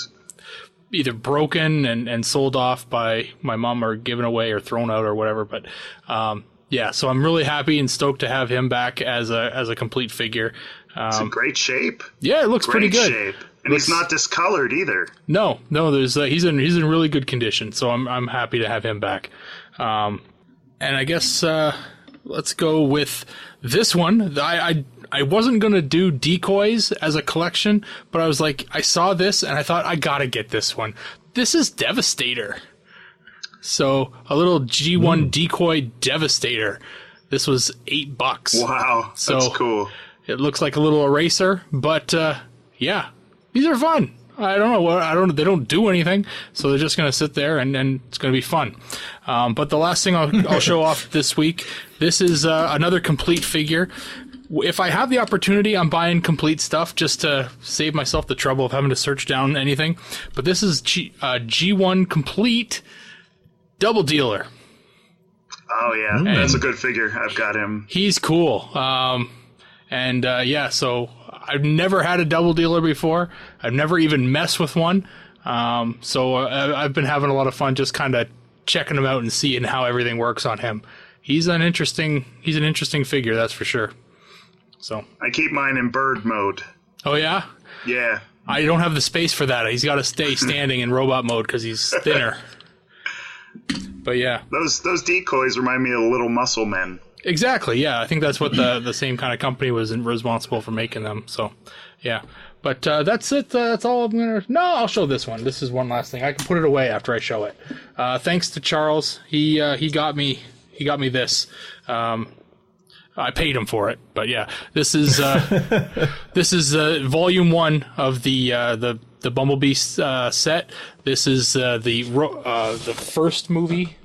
either broken and sold off by my mom, or given away or thrown out or whatever. But so I'm really happy and stoked to have him back as a complete figure. It's in great shape. Yeah, it looks pretty good. Shape. And he's not discolored either. No, there's he's in really good condition, so I'm happy to have him back. And I guess let's go with this one. I wasn't gonna do decoys as a collection, but I was like, I saw this and I thought I gotta get this one. This is Devastator. So a little G1 decoy Devastator. This was $8. Wow, So that's cool. It looks like a little eraser, but these are fun. I don't know they don't do anything, so they're just gonna sit there and it's gonna be fun. But the last thing I'll show off this week, this is another complete figure. If I have the opportunity, I'm buying complete stuff just to save myself the trouble of having to search down anything. But this is G1 complete Double Dealer. Oh yeah, that's a good figure. I've got him. He's cool. So I've never had a Double Dealer before. I've never even messed with one. So I've been having a lot of fun just kind of checking him out and seeing how everything works on him. He's an interesting figure, that's for sure. So I keep mine in bird mode. Oh yeah? Yeah. I don't have the space for that. He's got to stay standing in robot mode because he's thinner. But yeah. Those decoys remind me of Little Muscle Men. Exactly, yeah. I think that's what the same kind of company was responsible for making them. So, yeah. But that's it. That's all I'm going to... No, I'll show this one. This is one last thing. I can put it away after I show it. Thanks to Charles. He got me this. I paid him for it. But yeah, this is this is volume 1 of the Bumblebee set. This is the first movie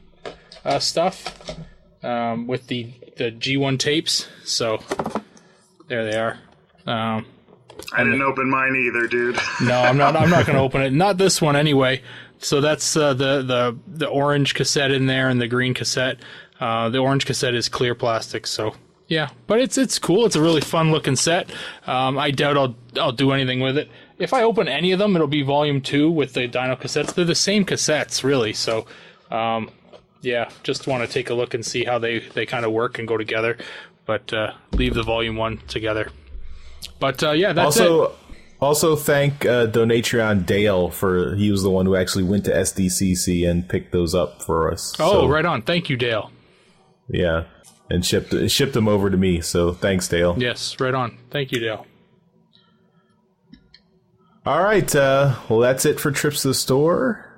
stuff. With the G1 tapes, so there they are. I didn't open mine either, dude. No, I'm not going to open it. Not this one anyway. So that's the orange cassette in there and the green cassette. The orange cassette is clear plastic, so yeah. But it's cool. It's a really fun looking set. I doubt I'll do anything with it. If I open any of them, it'll be volume 2 with the Dino cassettes. They're the same cassettes, really. So. Yeah, just want to take a look and see how they kind of work and go together, but leave the volume 1 together. But that's it. Also thank Donatreon Dale he was the one who actually went to SDCC and picked those up for us. Oh, right on. Thank you, Dale. Yeah, and shipped them over to me, so thanks, Dale. Yes, right on. Thank you, Dale. All right, well, that's it for Trips to the Store.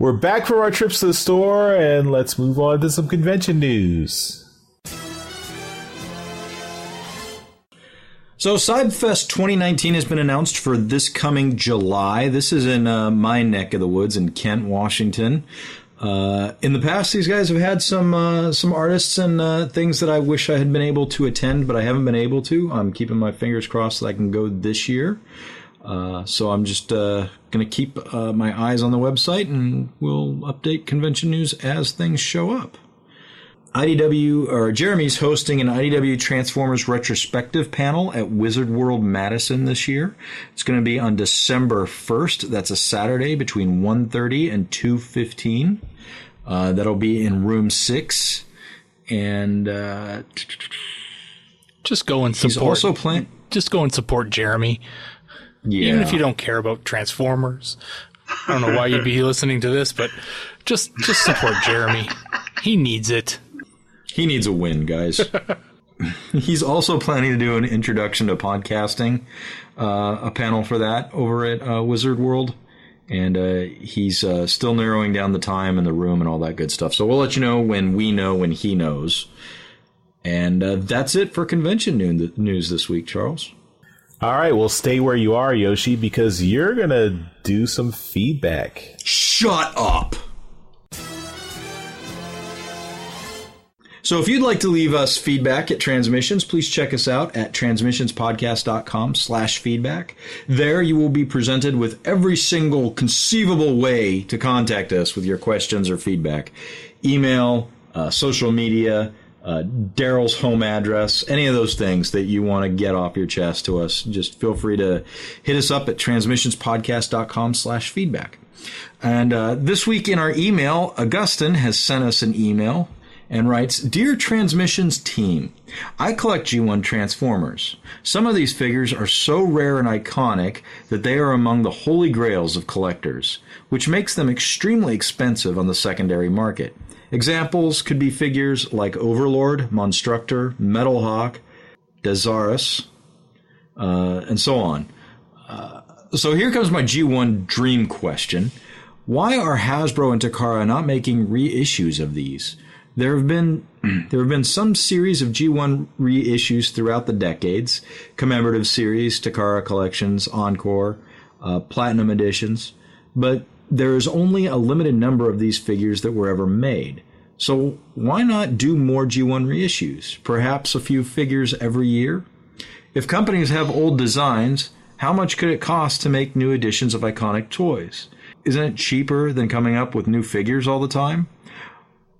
We're back from our trips to the store, and let's move on to some convention news. So Cybfest 2019 has been announced for this coming July. This is in my neck of the woods in Kent, Washington. In the past, these guys have had some artists and things that I wish I had been able to attend, but I haven't been able to. I'm keeping my fingers crossed that I can go this year. So I'm just going to keep my eyes on the website, and we'll update convention news as things show up. Jeremy's hosting an IDW Transformers retrospective panel at Wizard World Madison this year. It's going to be on December 1st. That's a Saturday between 1:30 and 2:15. That'll be in room 6. And just go and support. He's also playing. Just go and support Jeremy. Yeah. Even if you don't care about Transformers. I don't know why you'd be listening to this, but just support Jeremy. He needs it. He needs a win, guys. He's also planning to do an introduction to podcasting, a panel for that over at Wizard World. And he's still narrowing down the time and the room and all that good stuff. So we'll let you know when we know when he knows. And that's it for convention news this week, Charles. All right, well, stay where you are, Yoshi, because you're going to do some feedback. Shut up! So if you'd like to leave us feedback at Transmissions, please check us out at transmissionspodcast.com/feedback. There you will be presented with every single conceivable way to contact us with your questions or feedback. Email, social media, Darryl's home address, any of those things that you want to get off your chest to us. Just feel free to hit us up at transmissionspodcast.com/feedback. And this week in our email, Augustine has sent us an email and writes, Dear Transmissions team, I collect G1 Transformers. Some of these figures are so rare and iconic that they are among the holy grails of collectors, which makes them extremely expensive on the secondary market. Examples could be figures like Overlord, Monstructor, Metalhawk, Dazarus, and so on. So here comes my G1 dream question. Why are Hasbro and Takara not making reissues of these? There have been some series of G1 reissues throughout the decades, commemorative series, Takara collections, Encore, Platinum editions, but there is only a limited number of these figures that were ever made. So why not do more G1 reissues? Perhaps a few figures every year? If companies have old designs, how much could it cost to make new editions of iconic toys? Isn't it cheaper than coming up with new figures all the time?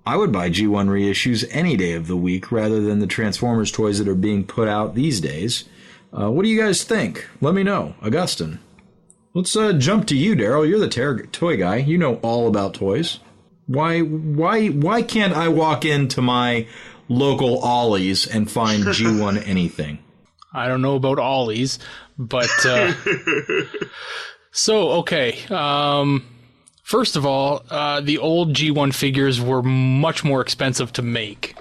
I would buy G1 reissues any day of the week rather than the Transformers toys that are being put out these days. What do you guys think? Let me know. Augustine. Let's jump to you, Darryl. You're the toy guy. You know all about toys. Why can't I walk into my local Ollie's and find G1 anything? I don't know about Ollie's, but so okay. First of all, the old G1 figures were much more expensive to make,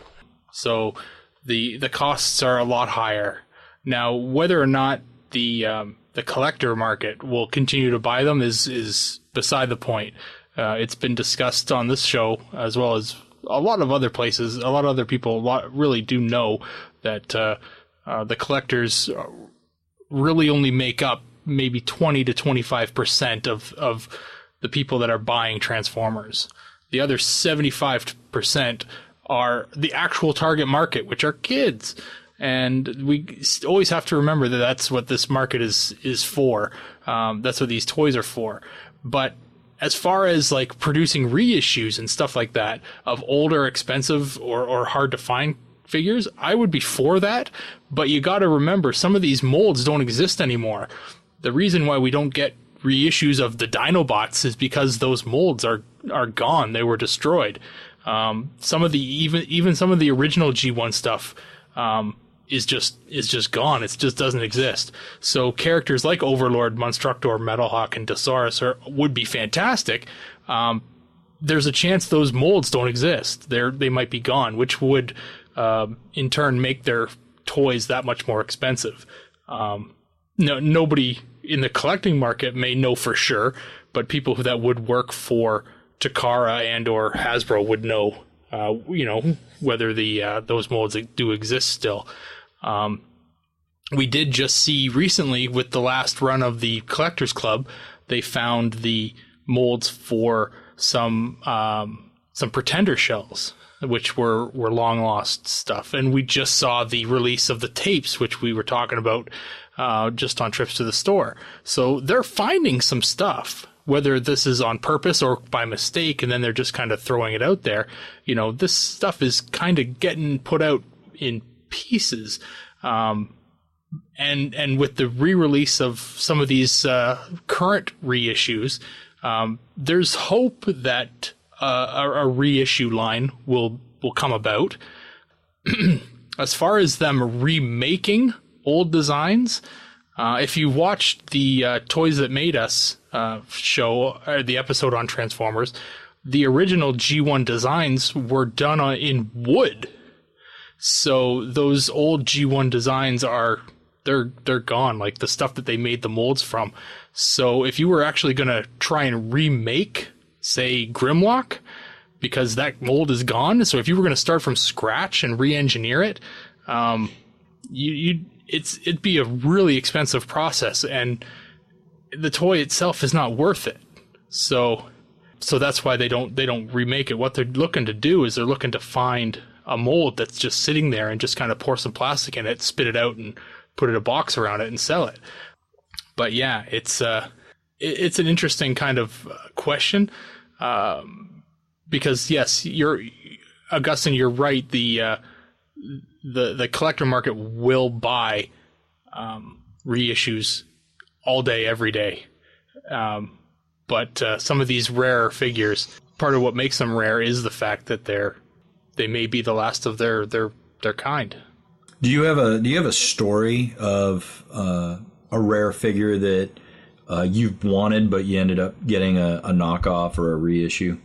so the costs are a lot higher. Now, whether or not the collector market will continue to buy them is beside the point. It's been discussed on this show as well as a lot of other places. A lot of other people really do know that the collectors really only make up maybe 20 to 25% of the people that are buying Transformers. The other 75% are the actual target market, which are kids. And we always have to remember that that's what this market is for. That's what these toys are for. But as far as like producing reissues and stuff like that of older, expensive, or hard to find figures, I would be for that. But you got to remember, some of these molds don't exist anymore. The reason why we don't get reissues of the Dinobots is because those molds are gone. They were destroyed. Some of the even some of the original G1 stuff is just gone. It just doesn't exist. So characters like Overlord, Monstructor, Metalhawk, and Dazarus would be fantastic. There's a chance those molds don't exist. They might be gone, which would in turn make their toys that much more expensive. Nobody in the collecting market may know for sure, but people that would work for Takara and or Hasbro would know, whether those molds do exist still. We did just see recently with the last run of the Collectors Club, they found the molds for some Pretender shells, which were long lost stuff. And we just saw the release of the tapes, which we were talking about just on trips to the store. So they're finding some stuff, whether this is on purpose or by mistake, and then they're just kind of throwing it out there. You know, this stuff is kind of getting put out in pieces. And with the re-release of some of these current reissues, there's hope that a reissue line will come about. As far as them remaking old designs, if you watched the Toys That Made Us show, the episode on Transformers, the original G1 designs were done in wood. So those old G1 designs they're gone, like the stuff that they made the molds from. So if you were actually going to try and remake, say, Grimlock, because that mold is gone, so if you were going to start from scratch and re-engineer it, it'd be a really expensive process, and the toy itself is not worth it. So that's why they don't remake it. What they're looking to do is they're looking to find a mold that's just sitting there and just kind of pour some plastic in it, spit it out, and put a box around it and sell it. But yeah, it's an interesting kind of question, because yes, Augustine, you're right. The collector market will buy reissues all day, every day. But some of these rare figures, part of what makes them rare is the fact that they may be the last of their kind. Do you have a story of a rare figure that you've wanted but you ended up getting a knockoff or a reissue?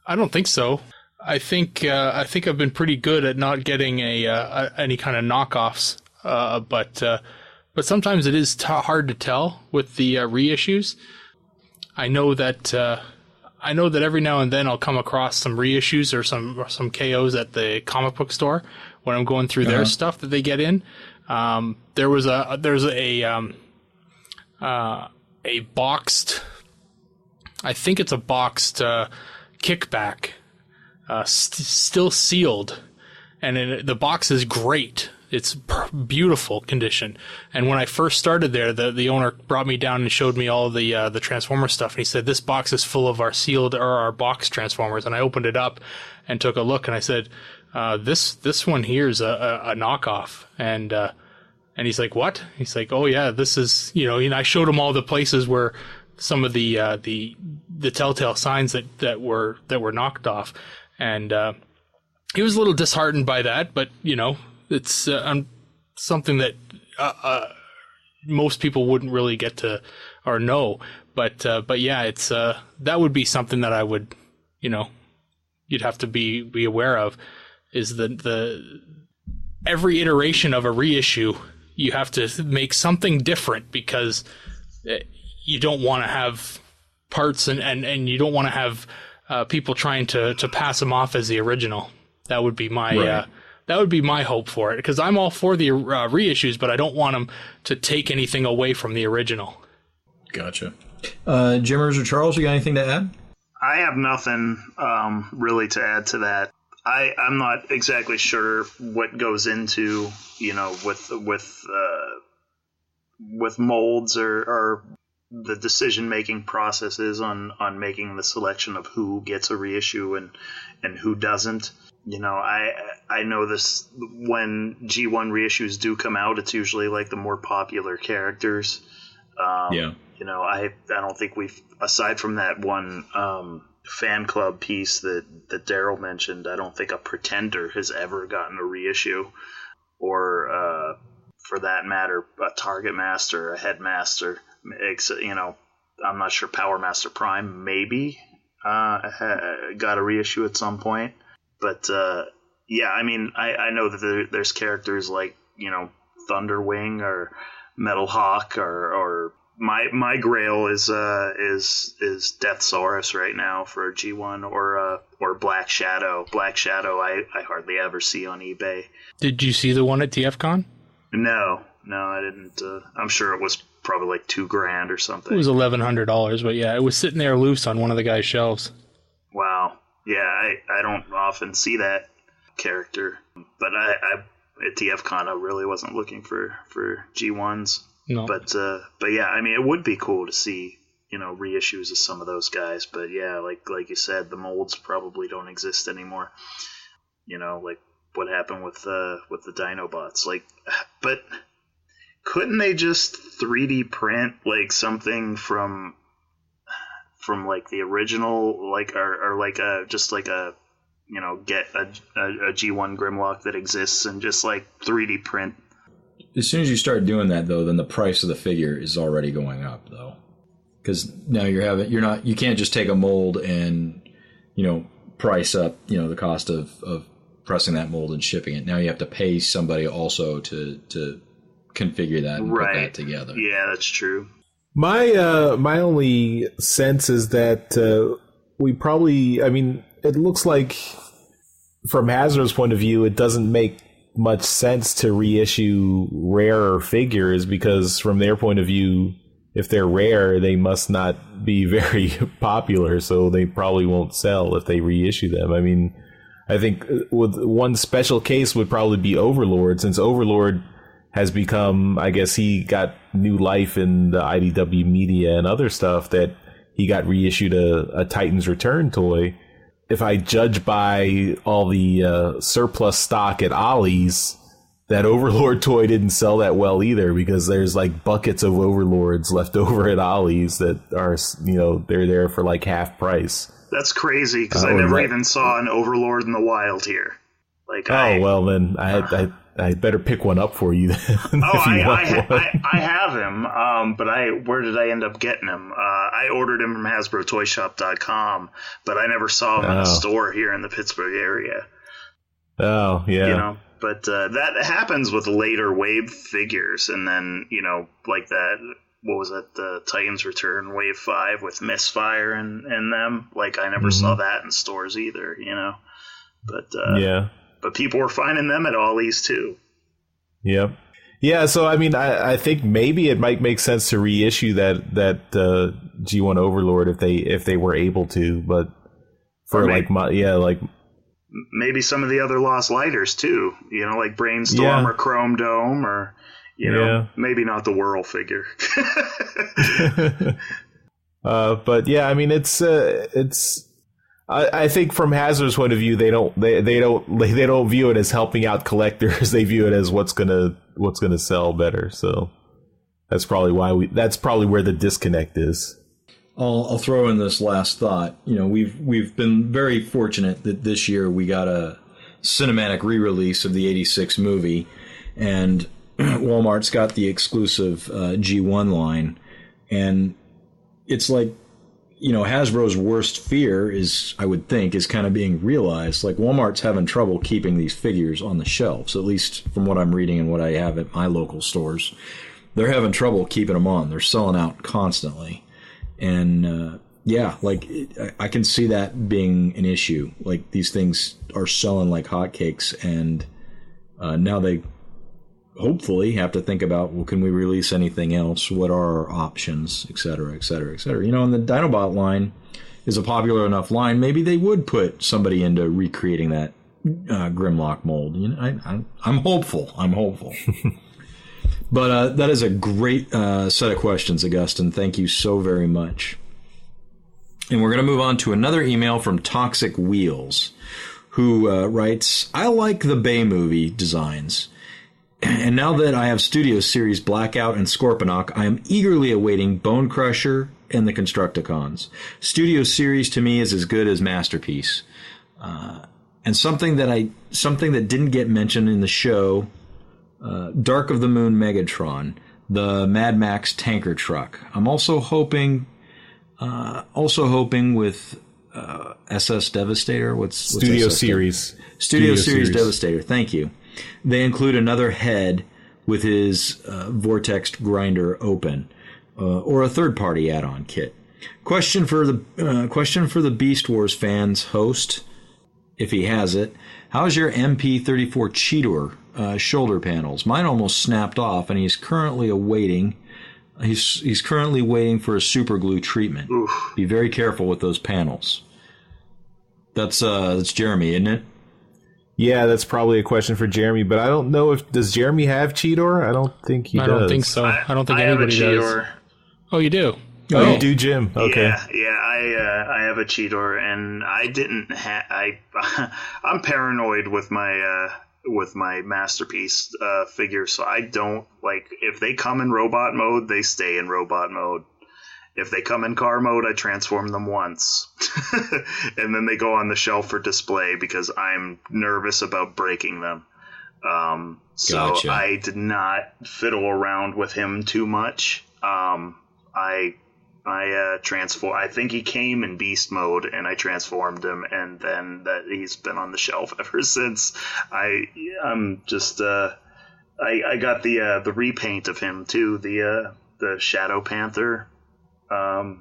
I don't think so. I think I've been pretty good at not getting any kind of knockoffs. But sometimes it is hard to tell with the reissues. I know that every now and then I'll come across some reissues or some KOs at the comic book store when I'm going through their stuff that they get in. There's a boxed, I think it's a boxed kickback, still sealed, and the box is great. It's beautiful condition. And when I first started there, the owner brought me down and showed me all the Transformer stuff. And he said, "This box is full of our sealed or our box Transformers." And I opened it up and took a look, and I said, "This one here is a knockoff." And he's like, "What?" He's like, "Oh yeah, this is, you know." And I showed him all the places where some of the telltale signs that were knocked off, and he was a little disheartened by that, but you know. It's something that most people wouldn't really get to or know, but yeah, it's that would be something that I would, you know, you'd have to be aware of, is the every iteration of a reissue you have to make something different, because you don't want to have parts and you don't want to have people trying to pass them off as the original. That would be my right. That would be my hope for it, because I'm all for the reissues, but I don't want them to take anything away from the original. Gotcha. Jimmerz or Charles, you got anything to add? I have nothing really to add to that. I'm not exactly sure what goes into, you know, with molds or the decision-making processes on making the selection of who gets a reissue and who doesn't. You know, I know this, when G1 reissues do come out, it's usually like the more popular characters. Yeah. You know, I don't think we've, aside from that one fan club piece that Darryl mentioned, I don't think a Pretender has ever gotten a reissue, or for that matter, a Target Master, a Headmaster. You know, I'm not sure Power Master Prime maybe got a reissue at some point. But, yeah, I mean, I know that there's characters like, you know, Thunderwing or Metal Hawk, or my grail is Deathsaurus right now for G1, or Black Shadow. Black Shadow I hardly ever see on eBay. Did you see the one at TFCon? No, I didn't. I'm sure it was probably like $2,000 or something. It was $1,100, but yeah, it was sitting there loose on one of the guy's shelves. Wow. Yeah, I don't often see that character, but I at TFCon I really wasn't looking for G1s. No. But yeah, I mean, it would be cool to see reissues of some of those guys. But yeah, like you said, the molds probably don't exist anymore. Like what happened with the Dinobots. But couldn't they just 3D print like something from like the original, or just like a get a G1 Grimlock that exists and just like 3D print? As soon as you start doing that, though, then the price of the figure is already going up, though, because now you can't just take a mold and price up the cost of pressing that mold and shipping it. Now you have to pay somebody also to configure that and put that together. Yeah, that's true. My only sense is that we probably, it looks like from Hasbro's point of view, it doesn't make much sense to reissue rarer figures, because from their point of view, if they're rare, they must not be very popular, so they probably won't sell if they reissue them. I think with one special case would probably be Overlord, since Overlord has become, I guess he got new life in the IDW media and other stuff, that he got reissued a Titan's Return toy. If I judge by all the surplus stock at Ollie's, that Overlord toy didn't sell that well either, because there's like buckets of Overlords left over at Ollie's that are, they're there for like half price. That's crazy, because I never even saw an Overlord in the wild here. Well, then I better pick one up for you then. I have him, but where did I end up getting him? I ordered him from HasbroToyShop.com, but I never saw him in a store here in the Pittsburgh area. Oh, yeah. But that happens with later wave figures, and then, like that, what was it, the Titans Return Wave 5 with Misfire and them? I never saw that in stores either, But, yeah. But people were finding them at Ollie's too. Yep. Yeah, so I think maybe it might make sense to reissue that G1 Overlord if they were able to, but for maybe some of the other Lost Lighters too, like Brainstorm or Chrome Dome, or maybe not the Whirl figure. But yeah, it's. I think from Hasbro's point of view, they don't view it as helping out collectors. They view it as what's gonna sell better. So that's probably where the disconnect is. I'll throw in this last thought. We've been very fortunate that this year we got a cinematic re-release of the '86 movie, and Walmart's got the exclusive G1 line, and it's like, Hasbro's worst fear is kind of being realized. Like, Walmart's having trouble keeping these figures on the shelves, at least from what I'm reading and what I have at my local stores. They're having trouble keeping them on. They're selling out constantly. And, I can see that being an issue. Like, these things are selling like hotcakes, and now they hopefully have to think about, well, can we release anything else? What are our options, et cetera, et cetera, et cetera. And the Dinobot line is a popular enough line. Maybe they would put somebody into recreating that Grimlock mold. I'm hopeful. But that is a great set of questions, Augustine. Thank you so very much. And we're going to move on to another email from Toxic Wheels, who writes, I like the Bay movie designs. And now that I have Studio Series Blackout and Scorponok, I am eagerly awaiting Bone Crusher and the Constructicons. Studio Series to me is as good as Masterpiece. And something that didn't get mentioned in the show, Dark of the Moon Megatron, the Mad Max tanker truck. I'm also hoping with SS Devastator. What's Studio SS Series? Studio Series Devastator. Thank you. They include another head with his vortex grinder open, or a third-party add-on kit. Question for the Beast Wars fans host, if he has it. How's your MP34 Cheetor shoulder panels? Mine almost snapped off, and he's currently waiting for a super glue treatment. Oof. Be very careful with those panels. That's Jeremy, isn't it? Yeah, that's probably a question for Jeremy, but I don't know does Jeremy have Cheetor? I don't think he does. I don't think so. I don't think anybody does. Oh, you do? Oh, you do, Jim? Okay. Yeah. I have a Cheetor, and I didn't. I'm paranoid with my Masterpiece figure, so I don't like if they come in robot mode, they stay in robot mode. If they come in car mode, I transform them once, and then they go on the shelf for display because I'm nervous about breaking them. So Gotcha. I did not fiddle around with him too much. I transform. I think he came in beast mode, and I transformed him, and then that he's been on the shelf ever since. I'm just I got the repaint of him too, the Shadow Panther, and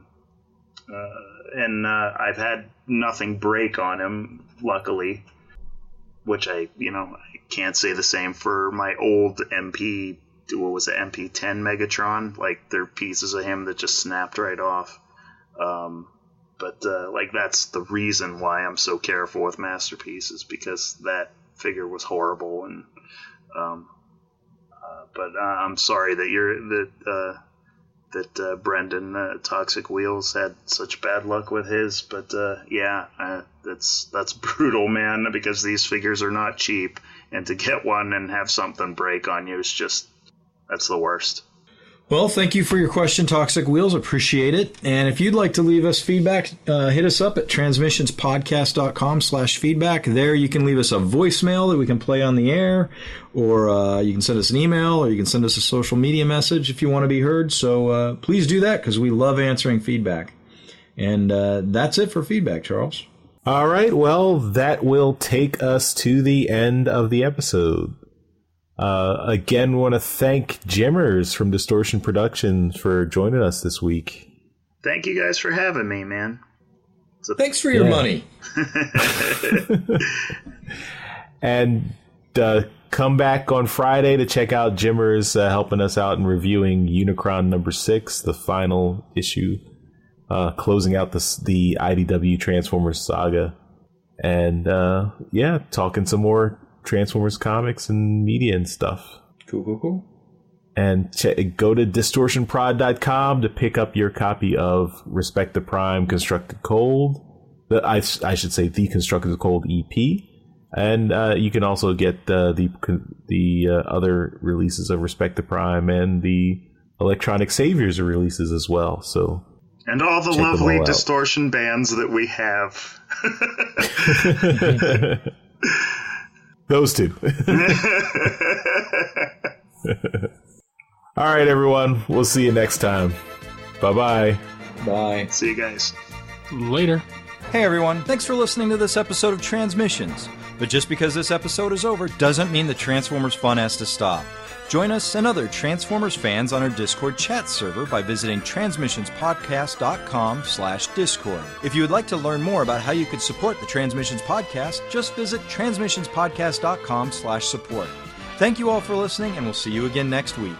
I've had nothing break on him, luckily. Which I can't say the same for my old MP. What was it, MP10 Megatron? Like, there are pieces of him that just snapped right off. But that's the reason why I'm so careful with Masterpieces, because that figure was horrible. And but I'm sorry that Brendan Toxic Wheels had such bad luck with his. But that's brutal, man, because these figures are not cheap, and to get one and have something break on you is just. That's the worst. Well, thank you for your question, Toxic Wheels. Appreciate it. And if you'd like to leave us feedback, hit us up at transmissionspodcast.com/feedback. There you can leave us a voicemail that we can play on the air, or you can send us an email, or you can send us a social media message if you want to be heard. So please do that, because we love answering feedback. And that's it for feedback, Charles. All right. Well, that will take us to the end of the episode. Again, want to thank Jimmerz from Distortion Productions for joining us this week. Thank you guys for having me, man. Thanks for your money. And come back on Friday to check out Jimmerz helping us out in reviewing Unicron number 6, the final issue, closing out the IDW Transformers saga. And talking some more Transformers comics and media and stuff. Cool. And go to distortionprod.com to pick up your copy of Respect the Prime Constructed Cold. I should say the Constructed Cold EP. And you can also get the other releases of Respect the Prime and the Electronic Saviors releases as well. So and all the lovely Distortion bands that we have. Those two. All right, everyone. We'll see you next time. Bye-bye. Bye. See you guys. Later. Hey everyone, thanks for listening to this episode of Transmissions. But just because this episode is over doesn't mean the Transformers fun has to stop. Join us and other Transformers fans on our Discord chat server by visiting transmissionspodcast.com/Discord. If you would like to learn more about how you could support the Transmissions Podcast, just visit transmissionspodcast.com/support. Thank you all for listening, and we'll see you again next week.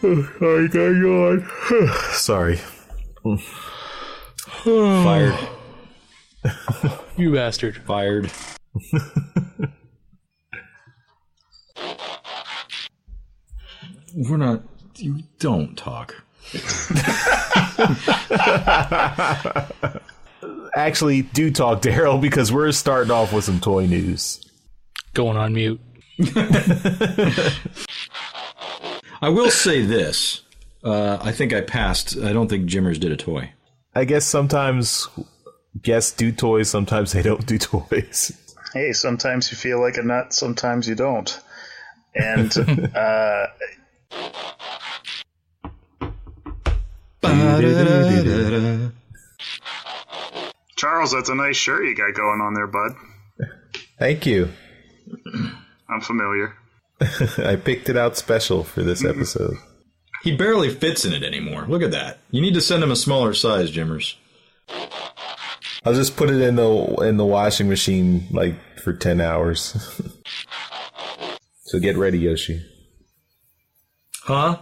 I got yawn. Sorry. Fired. You bastard. Fired. We're not... You don't talk. Actually, do talk, Darryl, because we're starting off with some toy news. Going on mute. I will say this. I think I passed. I don't think Jimmerz did a toy. I guess sometimes guests do toys, sometimes they don't do toys. Hey, sometimes you feel like a nut, sometimes you don't. And, Charles, that's a nice shirt you got going on there, bud. Thank you. I'm familiar. I picked it out special for this episode. He barely fits in it anymore. Look at that. You need to send him a smaller size, Jimmerz. I'll just put it in the washing machine like for 10 hours. So get ready, Yoshi. Huh?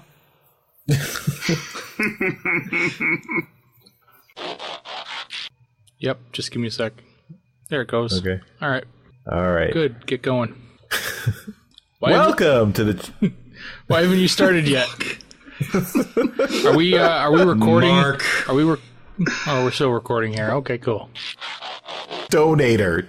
Yep, just give me a sec. There it goes. Okay. All right. All right. Good. Get going. Welcome to the... Why haven't you started yet? Are we recording? Mark. Oh, we're still recording here. Okay, cool. Donator.